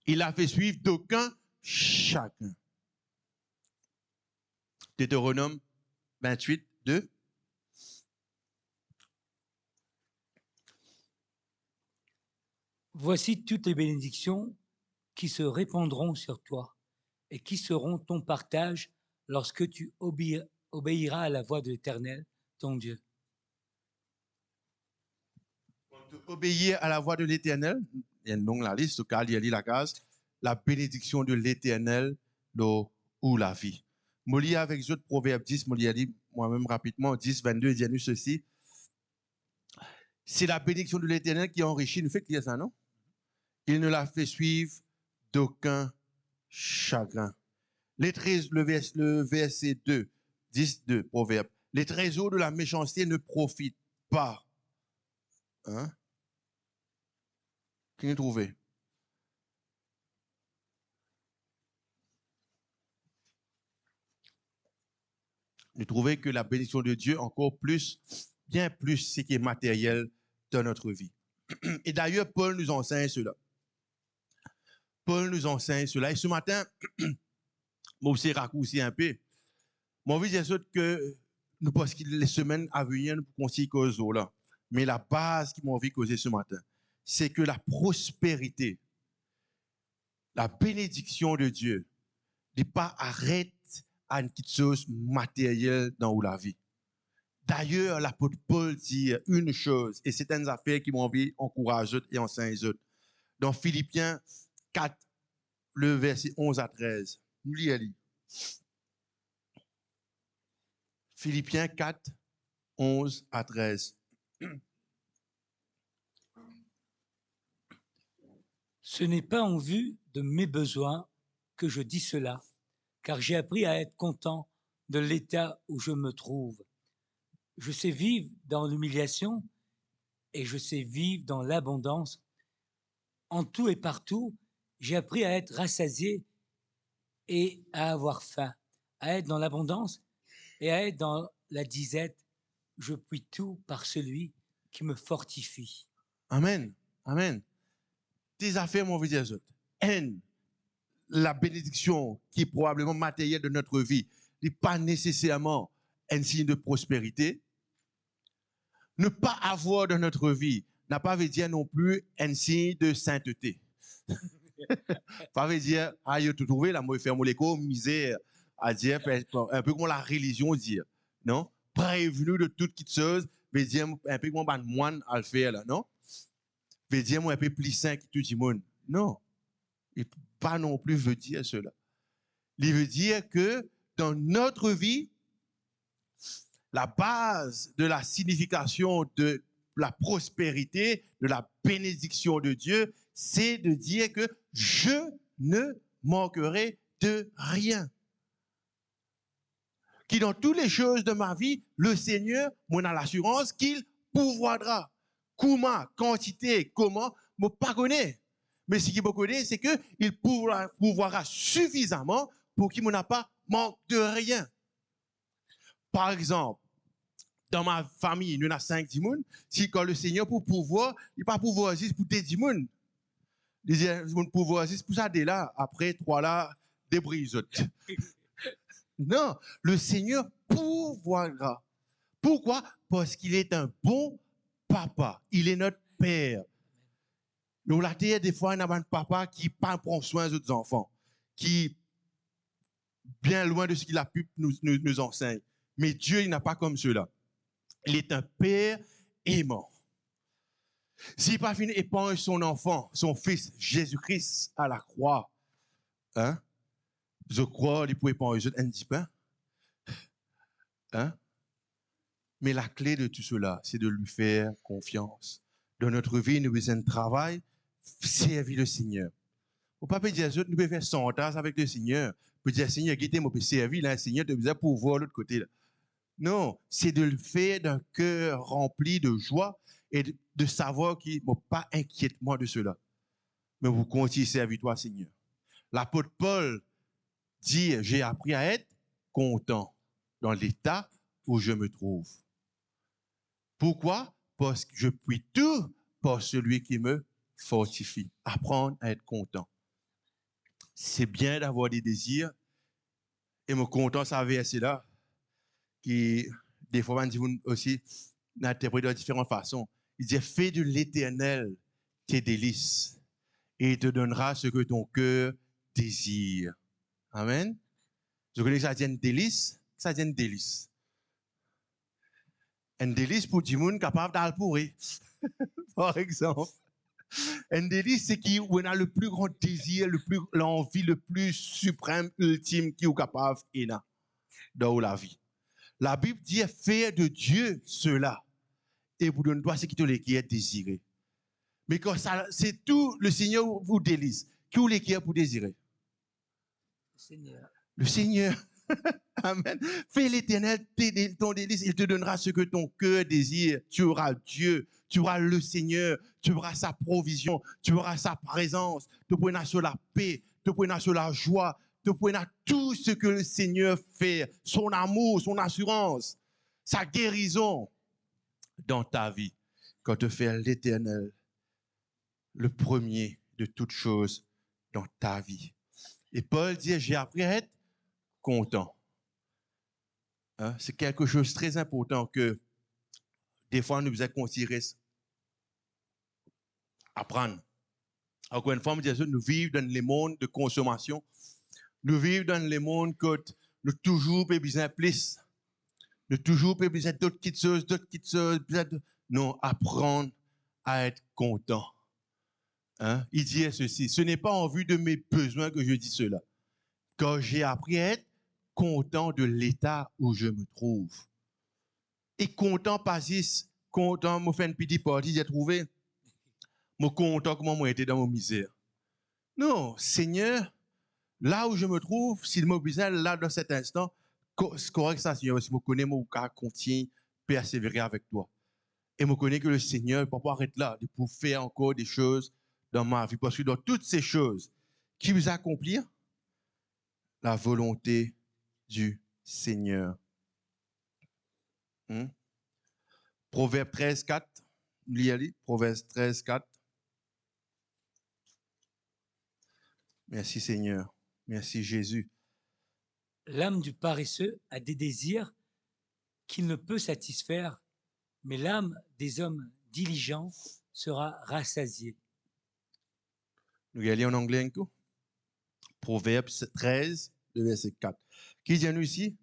Il a fait suivre d'aucun chacun. Deutéronome 28, 2. Voici toutes les bénédictions qui se répandront sur toi et qui seront ton partage lorsque tu obéiras à la voix de l'Éternel, ton Dieu. Obéir à la voix de l'Éternel, il y a une longue la liste, au cas il y a la case, la bénédiction de l'Éternel ou la vie. Je lis avec les autres Proverbes 10, je lis moi-même rapidement, 10, 22, il y a eu ceci. C'est la bénédiction de l'Éternel qui enrichit, nous fait qu'il y a ça, non? Il ne la fait suivre d'aucun chagrin. Le verset 2, 10, 2, Proverbe. Les trésors de la méchanceté ne profitent pas. Hein? Qui nous trouvé? Nous trouvons que la bénédiction de Dieu, encore plus, bien plus, ce qui est matériel dans notre vie. Et d'ailleurs, Paul nous enseigne cela. Paul nous enseigne cela. Et ce matin, moi aussi raccourci un peu. Moi, je veux dire que nous pensons que les semaines à venir, nous pouvons aussi causer là. Mais la base qui m'a envie de causer ce matin, c'est que la prospérité, la bénédiction de Dieu, n'est pas arrête à une petite chose matérielle dans la vie. D'ailleurs, l'apôtre Paul dit une chose, et c'est une affaire qui m'a envie d'encourager et enseigner les autres. Dans Philippiens 4, le verset 11 à 13. Nous lisons. Philippiens 4, 11 à 13. Ce n'est pas en vue de mes besoins que je dis cela, car j'ai appris à être content de l'état où je me trouve. Je sais vivre dans l'humiliation et je sais vivre dans l'abondance. En tout et partout, j'ai appris à être rassasié et à avoir faim, à être dans l'abondance et à être dans la disette. Je puis tout par celui qui me fortifie. Amen. Amen. Tes affaires, mon vieux Dieu, la bénédiction qui est probablement matérielle de notre vie n'est pas nécessairement un signe de prospérité. Ne pas avoir dans notre vie n'a pas veut dire non plus un signe de sainteté. Ça veut dire, ah, il a tout trouvé, là, moi, faire mon écho, misère, à dire, un peu comme la religion dit, non? Prévenu de toute chose, veut dire, un peu comme un moine à le faire, là, non? Veut dire, moi, un peu plus saint que tout le monde. Non. Et pas non plus veut dire cela. Il veut dire que dans notre vie, la base de la signification de la prospérité, de la bénédiction de Dieu, c'est de dire que je ne manquerai de rien. Qui dans toutes les choses de ma vie, le Seigneur m'en a l'assurance qu'il pourvoira. Comment, quantité, comment, je ne pas connais. Mais ce qu'il me connaît, c'est qu'il pourvoira suffisamment pour qu'il m'en a pas manque de rien. Par exemple, dans ma famille, nous avons 5 personnes. Si quand le Seigneur pour pouvoir, il pas pouvoir juste pour 10 personnes. Il dit, pouvoir juste pour ça, dès là, après 3 là, des brisotes. Non, le Seigneur pourvoira. Pourquoi? Parce qu'il est un bon papa. Il est notre père. Nous, la terre, des fois, on a un papa qui pas prend soin des autres enfants, qui bien loin de ce qu'il a pu nous enseigne. Mais Dieu, il n'a pas comme cela. Il est un père aimant. S'il n'a pas fini d'épancher son enfant, son fils Jésus-Christ à la croix, hein? Je crois qu'il peut épancher un petit peu. Hein? Mais la clé de tout cela, c'est de lui faire confiance. Dans notre vie, nous besoin de travail, servir le Seigneur. Au pas dire, nous pouvons faire 100 ans avec le Seigneur. Nous pouvons dire, Seigneur, guidez moi, servir le Seigneur, tu besoin pour voir l'autre côté. Là. Non, c'est de le faire d'un cœur rempli de joie et de savoir qu'il ne m'a pas inquiète moi de cela. Mais vous continuez à servir toi, Seigneur. L'apôtre Paul dit, j'ai appris à être content dans l'état où je me trouve. Pourquoi? Parce que je puis tout par celui qui me fortifie. Apprendre à être content. C'est bien d'avoir des désirs. Et mon content, ça verset là, qui, des fois, on dit aussi, interprète de différentes façons. Il dit, fais de l'Éternel tes délices et il te donnera ce que ton cœur désire. Amen. Je connais que ça dit un délice, ça dit un délice. Un délice pour du monde capable d'aller pourrir. Par exemple. Un délice, c'est qui on a le plus grand désir, l'envie le plus suprême, ultime qui est capable dans la vie. La Bible dit faire de Dieu cela et vous donne toi ce qui est désiré. Mais quand ça, c'est tout le Seigneur vous délice. Qui vous qui est pour désirer? Le Seigneur. Le Seigneur. Amen. Fais l'Éternel ton délice, il te donnera ce que ton cœur désire. Tu auras Dieu, tu auras le Seigneur, tu auras sa provision, tu auras sa présence, tu pourras sur la paix, tu pourras sur la joie, tu pourras tout ce que le Seigneur fait, son amour, son assurance, sa guérison dans ta vie. Quand tu fais l'Éternel, le premier de toutes choses dans ta vie. Et Paul dit, j'ai appris à être content. Hein? C'est quelque chose de très important que des fois nous devons considérer. Apprendre. Encore une fois, nous vivons dans le monde de consommation. Nous vivons dans le monde que nous toujours besoin de plus. Nous toujours besoin d'autres petites choses. Non, apprendre à être content. Hein? Il dit ceci, ce n'est pas en vue de mes besoins que je dis cela. Quand j'ai appris à être content de l'état où je me trouve. Et content, pas juste, content, me fait une petite partie, j'ai trouvé, me content comment moi j'étais dans mon misère. Non, Seigneur, là où je me trouve, s'il me misère, là, dans cet instant, c'est correct ça, Seigneur, si je connais mon cas, continue, persévérer avec toi. Et je connais que le Seigneur ne peut pas arrêter là, pour faire encore des choses dans ma vie. Parce que dans toutes ces choses, qui vous accomplir? La volonté du Seigneur. Proverbe 13, 4. Proverbe 13, 4. Merci Seigneur. Merci Jésus. L'âme du paresseux a des désirs qu'il ne peut satisfaire, mais l'âme des hommes diligents sera rassasiée. Nous allons lire en anglais un coup. Proverbe 13, le verset 4. Qui dit nous ici?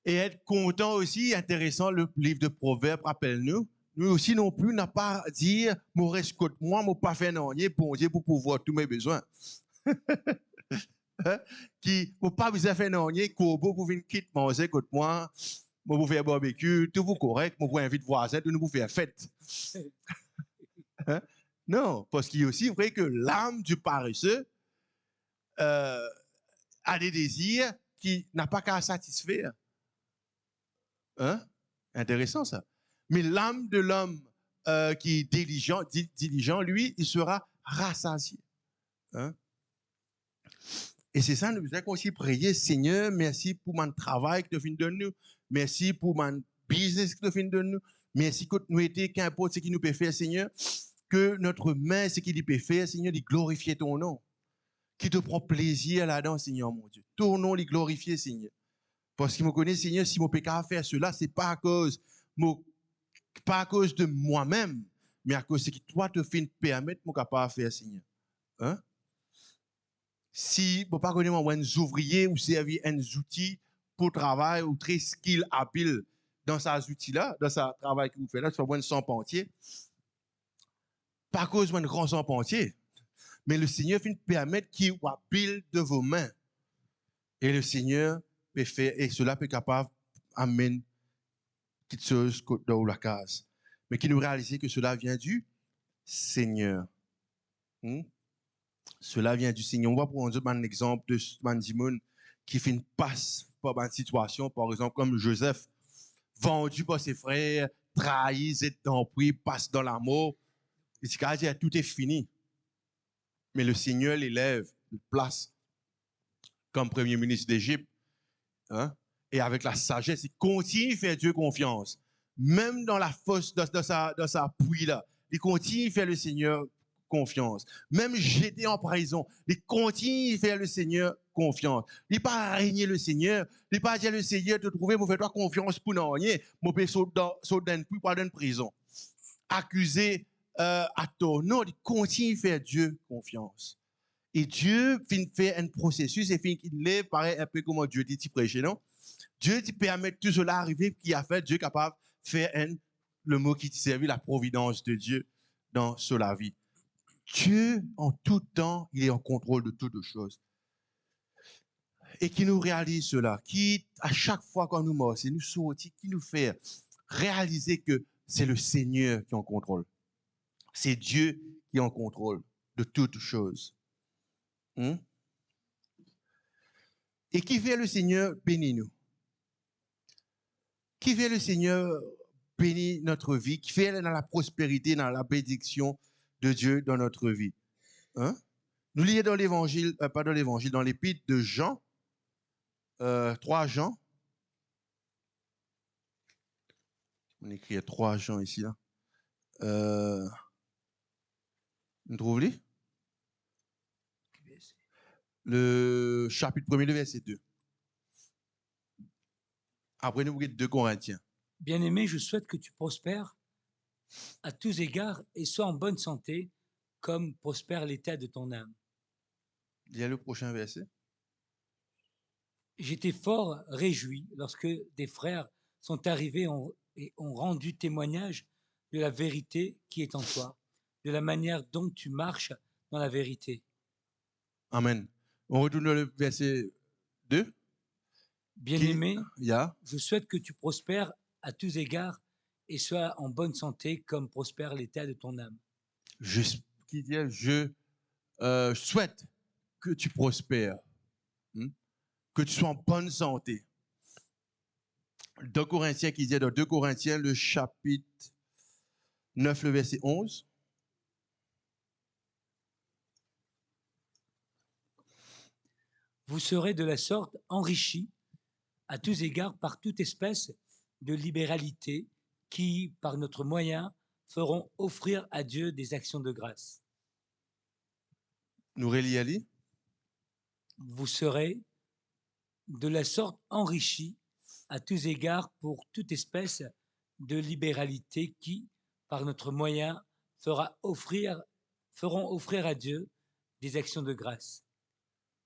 Et être content aussi, intéressant, le livre de Proverbes, rappelle-nous, nous aussi non plus, n'a pas à dire, moi reste côté moi, moi pas faire non, bon Dieu pour pouvoir tous mes besoins. Qui, moi pas besoin faire non, corbeau pour venir quitter manger côté moi pour faire barbecue, tout vous correct, moi vous invite voisins, tout nous pour faire fête. Non, parce qu'il est aussi vrai que l'âme du paresseux a des désirs qui n'a pas qu'à satisfaire. Hein? Intéressant ça. Mais l'âme de l'homme qui est diligent, lui, il sera rassasié. Hein? Et c'est ça, nous devons aussi prier, Seigneur, merci pour mon travail que tu viens de nous. Merci pour mon business que tu viens de nous. Merci que nous étions, qu'importe ce qui nous peut faire, Seigneur, que notre main, ce qui peut faire, Seigneur, de glorifier ton nom. Qui te prend plaisir là-dedans, Seigneur, mon Dieu. Ton nom, les glorifier, Seigneur. Parce qu'il me connaît, Seigneur, si mon péché a fait cela, ce n'est pas à cause de moi-même, mais à cause de ce que toi te fais permettre, mon capable de faire, Seigneur. Hein? Si je ne pas connaître un ouvrier ou servir un outil pour travail ou très skill habile dans ces outils-là, dans ce travail que vous faites là, tu fais un sans-pentier. Pas à cause d'un grand sans-pentier, mais le Seigneur fait permettre qu'il soit habile de vos mains. Et le Seigneur peut faire, et cela peut être capable d'amener petites choses dans la case. Mais qui nous réalise que cela vient du Seigneur. Cela vient du Seigneur. On va prendre un exemple de Simon qui fait une passe par une situation, par exemple, comme Joseph, vendu par ses frères, trahi, empris, passe dans la mort. Et c'est qu'à dire, tout est fini. Mais le Seigneur l'élève place comme premier ministre d'Égypte, hein, et avec la sagesse, il continue à faire Dieu confiance. Même dans la fosse, dans sa pluie là, il continue à faire le Seigneur confiance. Même jeté en prison, il continue à faire le Seigneur confiance. Il n'est pas régner le Seigneur, il n'est pas dire le Seigneur te trouver, vous faites-toi confiance pour n'en rien, mon père saute dans une pluie, pas dans une prison. Accusé à tort. Non, il continue à faire Dieu confiance. Et Dieu fait un processus et fait qu'il est pareil un peu comme Dieu dit prêcher, non? Dieu dit permet tout cela arriver qui a fait Dieu capable de faire le mot qui servait la providence de Dieu dans la vie. Dieu, en tout temps, il est en contrôle de toutes choses. Et qui nous réalise cela, qui, à chaque fois qu'on nous mord, nous sortit, qui nous fait réaliser que c'est le Seigneur qui est en contrôle. C'est Dieu qui est en contrôle de toutes choses. Et qui fait le Seigneur bénir nous? Qui fait le Seigneur bénir notre vie? Qui fait dans la prospérité, dans la bénédiction de Dieu dans notre vie? Nous lisons dans l'évangile, pas dans l'évangile, dans l'épître de Jean, 3 Jean. On écrit 3 Jean ici, là. Vous trouvez? Le chapitre 1er, le verset 2. Après, nous avons 2 Corinthiens. Bien-aimé, je souhaite que tu prospères à tous égards et sois en bonne santé, comme prospère l'état de ton âme. Il y a le prochain verset. J'étais fort réjoui lorsque des frères sont arrivés et ont rendu témoignage de la vérité qui est en toi, de la manière dont tu marches dans la vérité. Amen. On retourne dans le verset 2. Bien-aimé, je souhaite que tu prospères à tous égards et sois en bonne santé comme prospère l'état de ton âme. Je souhaite que tu prospères, que tu sois en bonne santé. 2 Corinthiens qui dit dans 2 Corinthiens, le chapitre 9, le verset 11. Vous serez de la sorte enrichis à tous égards par toute espèce de libéralité qui, par notre moyen, feront offrir à Dieu des actions de grâce. Nous relions. Vous serez de la sorte enrichis à tous égards pour toute espèce de libéralité qui, par notre moyen, feront offrir à Dieu des actions de grâce.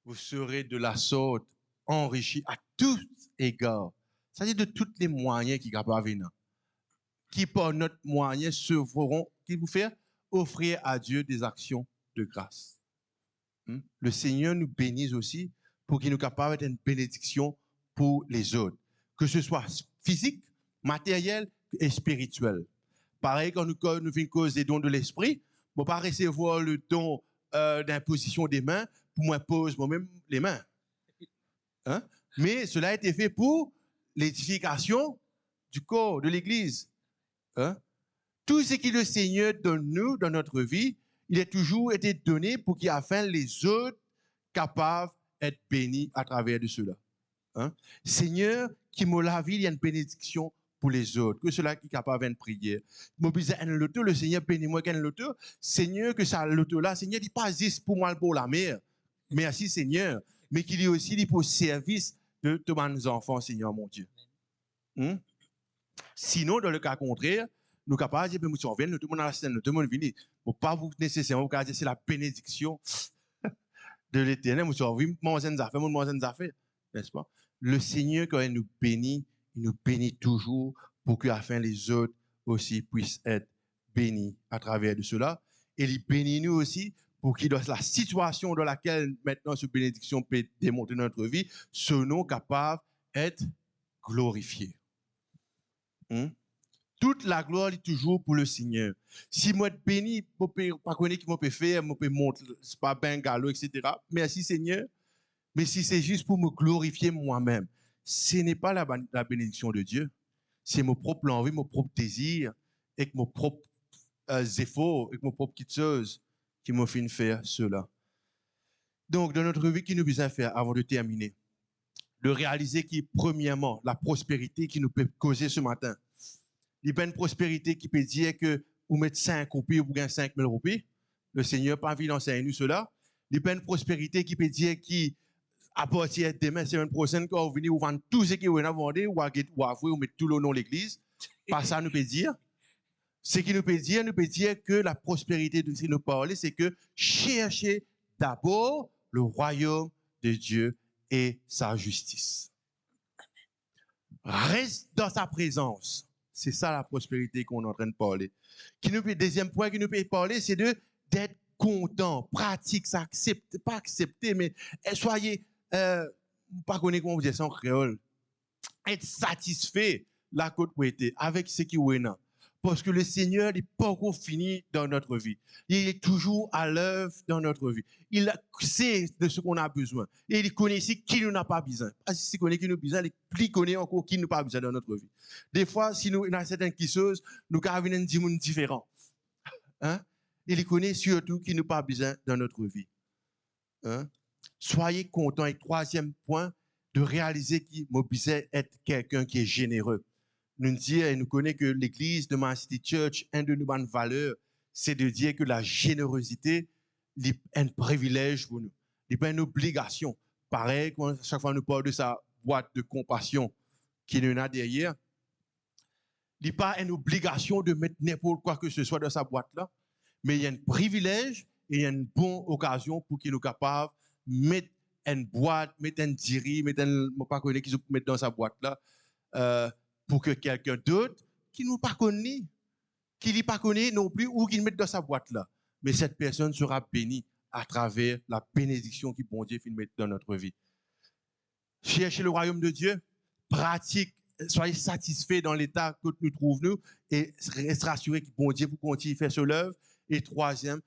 Vous serez de la sorte enrichis à tous égards. C'est-à-dire de tous les moyens qui sont venir, qui par notre moyen se feront, qui vous fait offrir à Dieu des actions de grâce. Le Seigneur nous bénisse aussi pour qu'il nous capable d'être une bénédiction pour les autres, que ce soit physique, matériel et spirituel. Pareil, quand nous faisons une cause des dons de l'esprit, on ne peut pas recevoir le don d'imposition des mains pour moi pose moi-même les mains. Mais cela a été fait pour l'édification du corps, de l'Église. Tout ce que le Seigneur donne nous dans notre vie, il a toujours été donné pour qu'il afin les autres capables d'être bénis à travers de cela. Seigneur, qui m'a la vie, il y a une bénédiction pour les autres, que cela qui est capable de prière. Le Seigneur bénis-moi qu'un loto. Seigneur, que ça loto là, Seigneur, il pas juste pour moi pour la mer. Merci Seigneur, mais qu'il y aussi pour le service de tous mes enfants, Seigneur mon Dieu. Sinon, dans le cas contraire, nous sommes capables de dire, nous sommes venus, tout le monde à la scène, tout le monde venu. Pour pas vous nécessairement, vous dire c'est la bénédiction de l'Éternel. Nous sommes venus, mon affaires, n'est-ce pas? Le Seigneur, quand il nous bénit toujours pour que afin les autres aussi puissent être bénis à travers de cela. Et il bénit nous aussi pour qu'il, dans la situation dans laquelle maintenant cette bénédiction peut démontrer notre vie, ce nom capable d'être glorifié. Toute la gloire est toujours pour le Seigneur. Si moi être béni, je ne sais pas qui je peux faire, je peux montrer, c'est pas ben galop, etc. Merci Seigneur. Mais si c'est juste pour me glorifier moi-même, ce n'est pas la bénédiction de Dieu. C'est mon propre envie, mon propre désir, et mon propre efforts, et mon propre petite chose qui m'ont fait faire cela. Donc, dans notre vie, qui nous besoin faire avant de terminer? De réaliser qui, premièrement, la prospérité qui nous peut causer ce matin. Il n'y a pas une prospérité qui peut dire que vous mettez 5 roupies ou vous gagnez 5 000 roupies. Le Seigneur pas envie d'enseigner nous cela. Il n'y a pas une prospérité qui peut dire qui, à partir de demain, semaine prochaine, quand vous venez, vous vendez tout ce que vous avez vendu, ou vous mettez tout le nom de l'église. Pas ça, nous peut dire. Ce qui nous peut dire que la prospérité de ce qui nous parle, c'est que cherchez d'abord le royaume de Dieu et sa justice. Reste dans sa présence. C'est ça la prospérité qu'on est en train de parler. Deuxième point qui nous peut parler, c'est d'être content, pratique, ça accepte, pas accepter, mais soyez, pas connaître comment vous dites ça en créole, être satisfait la côte où était avec ce qui est là. Parce que le Seigneur n'est pas encore fini dans notre vie. Il est toujours à l'œuvre dans notre vie. Il sait de ce qu'on a besoin. Et il connaît ici qui nous n'a pas besoin. Parce qu'il connaît qui nous a besoin, il connaît encore qui nous n'a pas besoin dans notre vie. Des fois, si nous avons certaines choses, nous avons des gens différents. Hein? Il connaît surtout qui nous n'a pas besoin dans notre vie. Hein? Soyez contents. Et troisième point, de réaliser qu'il m'a besoin d'être quelqu'un qui est généreux. Nous dire et nous connaissons que l'église de Man City Church, une de nos bonnes valeurs, c'est de dire que la générosité est un privilège pour nous. Ce n'est pas une obligation. Pareil, quand chaque fois nous parle de sa boîte de compassion qui nous a derrière, ce n'est pas une obligation de mettre n'importe quoi que ce soit dans sa boîte-là, mais il y a un privilège et il y a une bonne occasion pour qu'il soit capable de mettre une boîte, mettre un diri, mettre un, pas connaître qu'ils mettent dans sa boîte-là, pour que quelqu'un d'autre qui ne nous pas connaît, qui ne pas connaît non plus, ou qui le mette dans sa boîte là. Mais cette personne sera bénie à travers la bénédiction qui bon Dieu met dans notre vie. Cherchez le royaume de Dieu, pratique, soyez satisfaits dans l'état que nous trouvons nous, et restez rassurés que bon Dieu vous continue à faire son œuvre. Et troisième,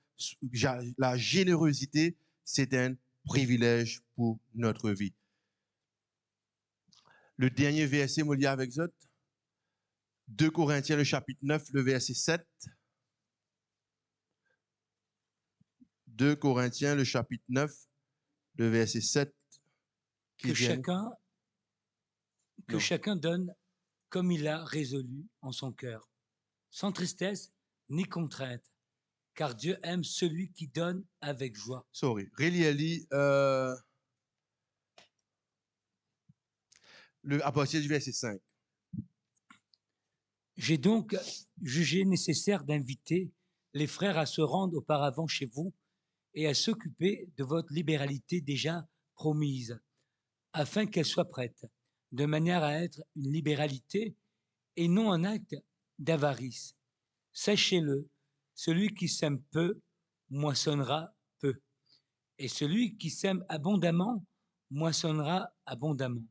la générosité, c'est un privilège pour notre vie. Le dernier verset, moi, lié avec autres. 2 Corinthiens, le chapitre 9, le verset 7. 2 Corinthiens, le chapitre 9, le verset 7. Que chacun donne comme il a résolu en son cœur, sans tristesse ni contrainte, car Dieu aime celui qui donne avec joie. Sorry. Relis à partir du verset 5. J'ai donc jugé nécessaire d'inviter les frères à se rendre auparavant chez vous et à s'occuper de votre libéralité déjà promise, afin qu'elle soit prête, de manière à être une libéralité et non un acte d'avarice. Sachez-le, celui qui sème peu moissonnera peu, et celui qui sème abondamment moissonnera abondamment.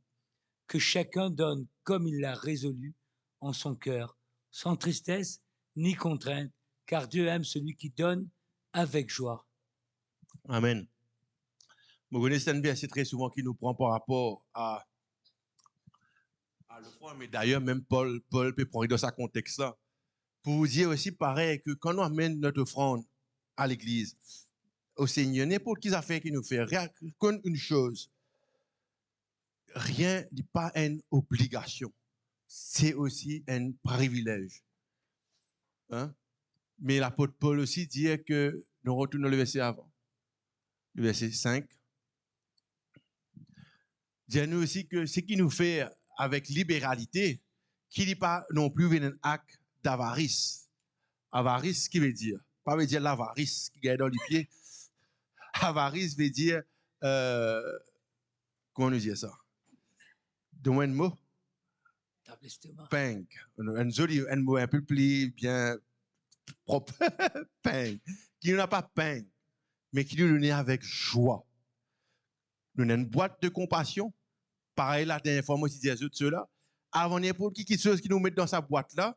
Que chacun donne comme il l'a résolu en son cœur, sans tristesse ni contrainte, car Dieu aime celui qui donne avec joie. Amen. Vous connaissez un verset très souvent qui nous prend par rapport à l'offrande, mais d'ailleurs, même Paul peut prendre dans sa contexte-là. Pour vous dire aussi, pareil, que quand on amène notre offrande à l'église, au Seigneur, n'importe quelle affaire qu'il nous fait, rien qu'une chose, rien n'est pas une obligation. C'est aussi un privilège. Hein? Mais l'apôtre Paul aussi dit que, nous retournons le verset avant, le verset 5, dit-nous aussi que ce qui nous fait avec libéralité, qui n'est pas non plus un acte d'avarice. Avarice, ce qui veut dire? Pas veut dire l'avarice qui gagne dans les pieds. Avarice veut dire, comment nous dit ça? Donne-moi un mot. Peng. Un mot un peu plus bien propre. Peng. Qui n'a pas peng, mais qui nous donne avec joie. Nous avons une boîte de compassion. Pareil, la dernière fois, moi, je disais à ceux-là. Avant n'importe qui chose qui nous met dans sa boîte là,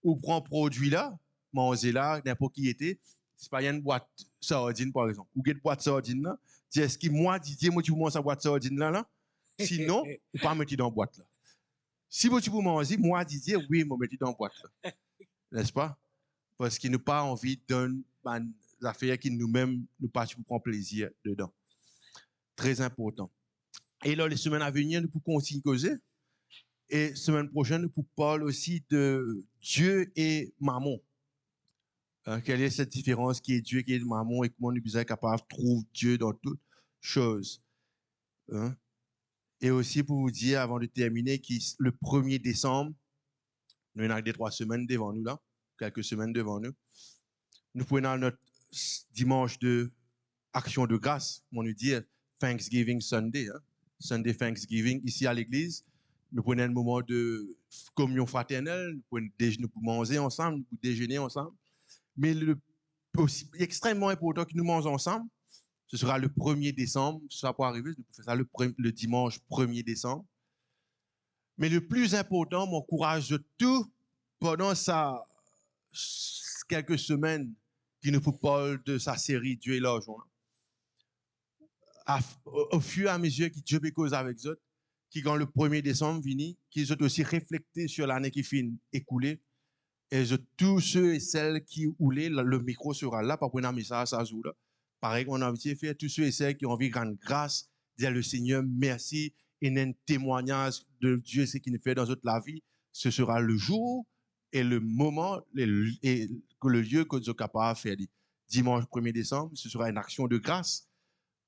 ou prend produit là, manger là, n'importe qui était, c'est pas une boîte sardine par exemple. Ou une boîte sardine là, dis est-ce que moi, Didier, moi, tu veux manger sa boîte sardine là? Sinon, ou pas mettre dans la boîte là. Si vous pouvez manger, moi, Didier, oui, je mettre dans la boîte là. N'est-ce pas? Parce qu'il n'a pas envie de donner des affaires qui nous-mêmes, nous pas prendre plaisir dedans. Très important. Et là, les semaines à venir, nous pouvons continuer à causer. Et semaine prochaine, nous pouvons parler aussi de Dieu et Mammon. Quelle est cette différence qui est Dieu, qui est Mammon, et comment nous sommes capables de trouver Dieu dans toutes choses. Hein? Et aussi pour vous dire, avant de terminer, que le 1er décembre, nous avons des 3 semaines devant nous là, quelques semaines devant nous. Nous prenons notre dimanche de action de grâce, on nous dit Thanksgiving Sunday, hein? Sunday Thanksgiving, ici à l'église. Nous prenons un moment de communion fraternelle, nous prenons déjeuner pour manger ensemble, nous pouvons déjeuner ensemble. Mais le aussi extrêmement important que nous mangeons ensemble, ce sera le 1er décembre, ça peut arriver, nous faisons ça le dimanche 1er décembre. Mais le plus important, m'encourage tout pendant quelques semaines qui nous parle de sa série Dieu et l'argent. Au fur et à mesure que Dieu peut causer avec eux, qui quand le 1er décembre vient, qu'ils ont aussi réfléchi sur l'année qui finit écoulée, et tous ceux et celles qui roulaient, le micro sera là pour prendre un message à jour. Pareil qu'on a envie de faire, tous ceux et celles qui ont envie de rendre grâce, dire le Seigneur merci, et un témoignage de Dieu, ce qu'il nous fait dans notre la vie, ce sera le jour et le moment et le lieu que nous sommes capables de faire. Dimanche 1er décembre, ce sera une action de grâce.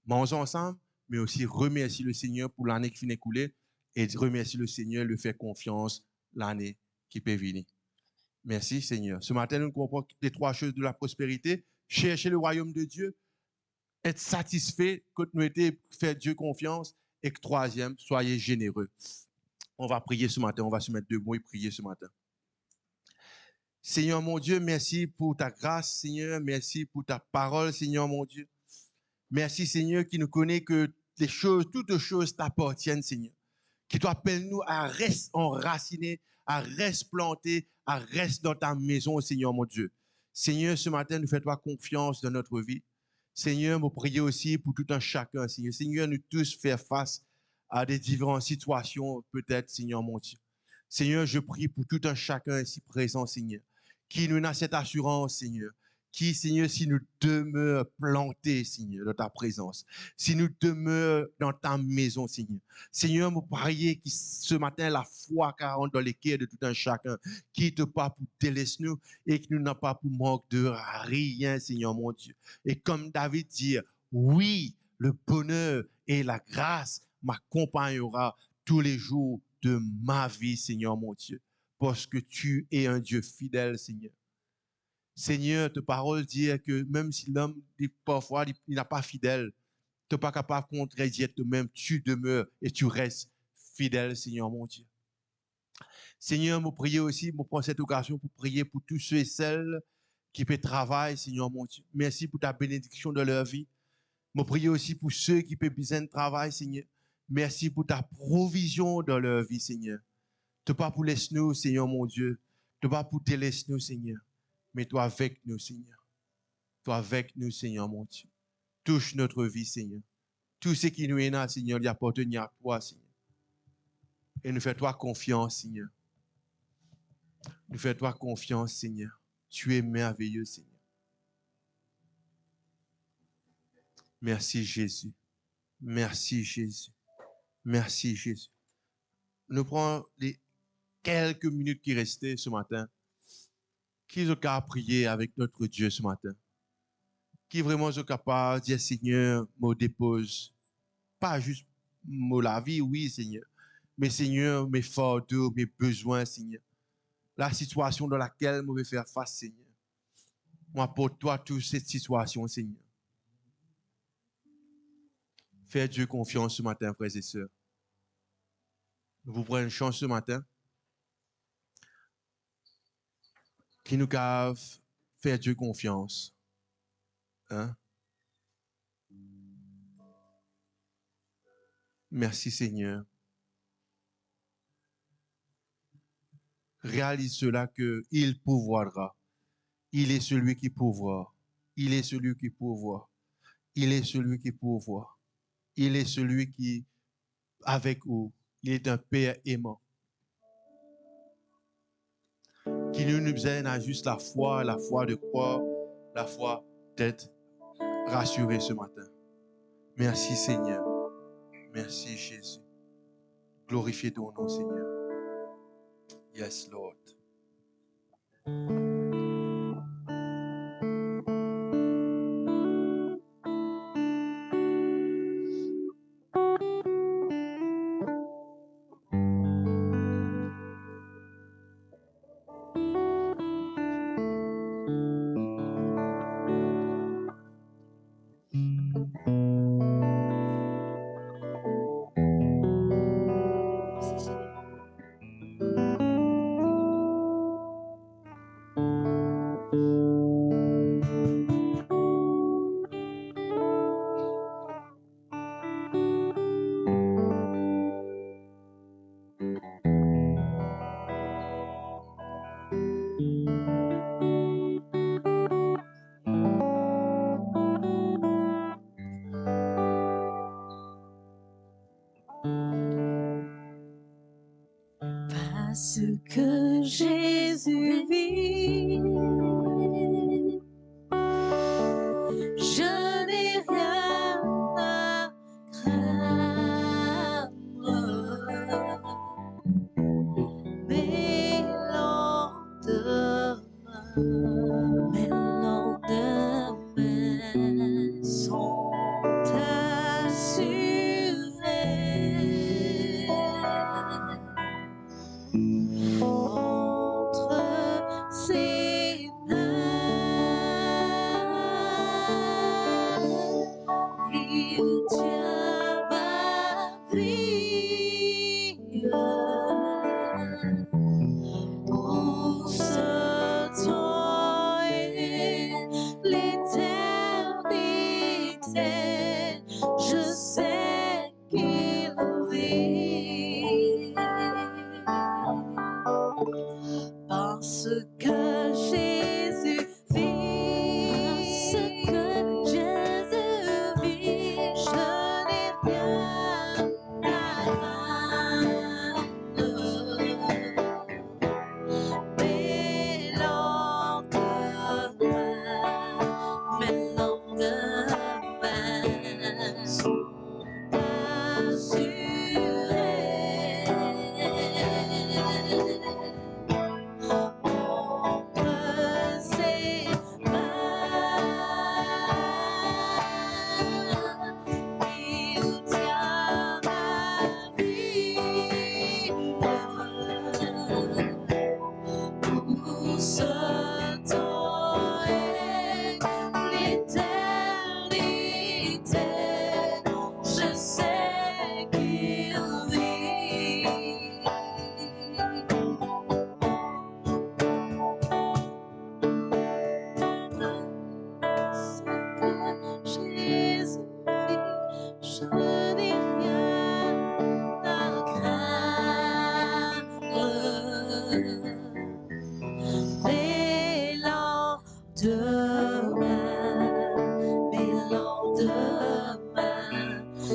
Mangeons ensemble, mais aussi remercier le Seigneur pour l'année qui finit écoulée et remercier le Seigneur, lui faire confiance l'année qui peut venir. Merci Seigneur. Ce matin, nous comprenons les 3 choses de la prospérité. Chercher le royaume de Dieu, être satisfait, continuer à faire Dieu confiance. Et 3e, soyez généreux. On va prier ce matin, on va se mettre debout et prier ce matin. Seigneur mon Dieu, merci pour ta grâce, Seigneur. Merci pour ta parole, Seigneur mon Dieu. Merci Seigneur qui nous connaît que toutes choses t'appartiennent, Seigneur. Qui t'appelle nous à rester enracinés, à rester plantés, à rester dans ta maison, Seigneur mon Dieu. Seigneur, ce matin, nous fais-toi confiance dans notre vie. Seigneur, nous prions aussi pour tout un chacun, Seigneur. Seigneur, nous tous faire face à des différentes situations, peut-être, Seigneur mon Dieu. Seigneur, je prie pour tout un chacun ici présent, Seigneur, qui nous a cette assurance, Seigneur. Qui, Seigneur, si nous demeurons plantés, Seigneur, dans ta présence, si nous demeurons dans ta maison, Seigneur. Seigneur, nous prions que ce matin, la foi rentre dans les cœurs de tout un chacun, qui ne pas pour délaisser nous et qui nous n'a pas pour manque de rien, Seigneur, mon Dieu. Et comme David dit, oui, le bonheur et la grâce m'accompagnera tous les jours de ma vie, Seigneur, mon Dieu, parce que tu es un Dieu fidèle, Seigneur. Seigneur, ta parole dit que même si l'homme, parfois, il n'est pas fidèle, tu n'es pas capable de contredire toi-même, tu demeures et tu restes fidèle, Seigneur mon Dieu. Seigneur, je prie aussi, je prends cette occasion pour prier pour tous ceux et celles qui peuvent travailler, Seigneur mon Dieu. Merci pour ta bénédiction dans leur vie. Je prie aussi pour ceux qui peuvent besoin de travail, Seigneur. Merci pour ta provision dans leur vie, Seigneur. Tu n'es pas pour laisser nous, Seigneur mon Dieu. Tu n'es pas pour te laisser nous, Seigneur. Mais toi avec nous, Seigneur. Toi avec nous, Seigneur, mon Dieu. Touche notre vie, Seigneur. Tout ce qui nous est là, Seigneur, il appartient à toi, Seigneur. Et nous fais-toi confiance, Seigneur. Nous fais-toi confiance, Seigneur. Tu es merveilleux, Seigneur. Merci, Jésus. Merci, Jésus. Merci, Jésus. Nous prenons les quelques minutes qui restaient ce matin. Qui est capable de prier avec notre Dieu ce matin? Qui est vraiment capable de dire, Seigneur, me dépose. Pas juste la vie, oui, Seigneur. Mais Seigneur, mes fardeaux, mes besoins, Seigneur. La situation dans laquelle je vais faire face, Seigneur. Moi, pour toi, toute cette situation, Seigneur. Fais Dieu confiance ce matin, frères et sœurs. Nous vous prenons une chance ce matin. Qui nous cave faire Dieu confiance. Hein? Merci Seigneur. Réalise cela qu'il pourvoira. Il est celui qui pourvoit. Il est celui qui pourvoit. Il est celui qui pourvoit. Il est celui qui, avec vous, il est un Père aimant. Qui nous aide à juste la foi de croire, la foi d'être rassuré ce matin. Merci Seigneur. Merci, Jésus. Glorifiez ton nom, Seigneur. Yes, Lord. Merci, Seigneur. Parce que Jésus vit, je n'ai rien à craindre. Mes lendemains sont assurés. Entre ses mains, il tient ma vie. Pour ce temps et l'éternité, je sais qu'il vit. Parce que Jésus vit, je n'ai rien à craindre. Mes lendemains sont assurés. Entre ses mains, il tient ma vie. Pour ce temps et l'éternité, je sais qu'il vit. Parce que Jésus vit, je n'ai rien à craindre. Mes lendemains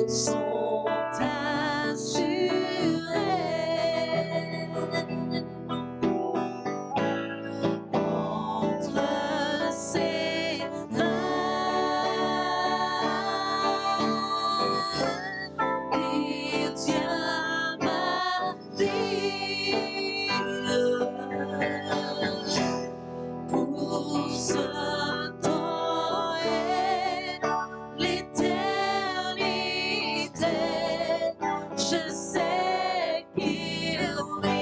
sont assurés. Entre ses mains, il tient ma vie. Pour ce temps et l'éternité, je sais qu'il vit.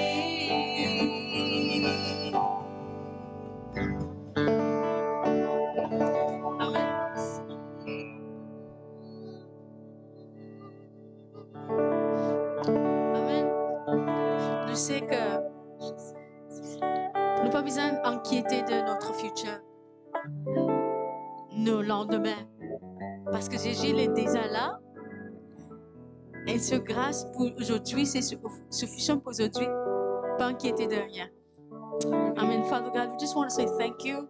Amen. Je sais que nous n'avons pas besoin d'inquiéter de notre futur, nos lendemains, parce que Jésus il est déjà là. Et ce grâce pour aujourd'hui, c'est suffisant pour aujourd'hui. Pas inquiéter de rien. Amen. Father God, we just want to say thank you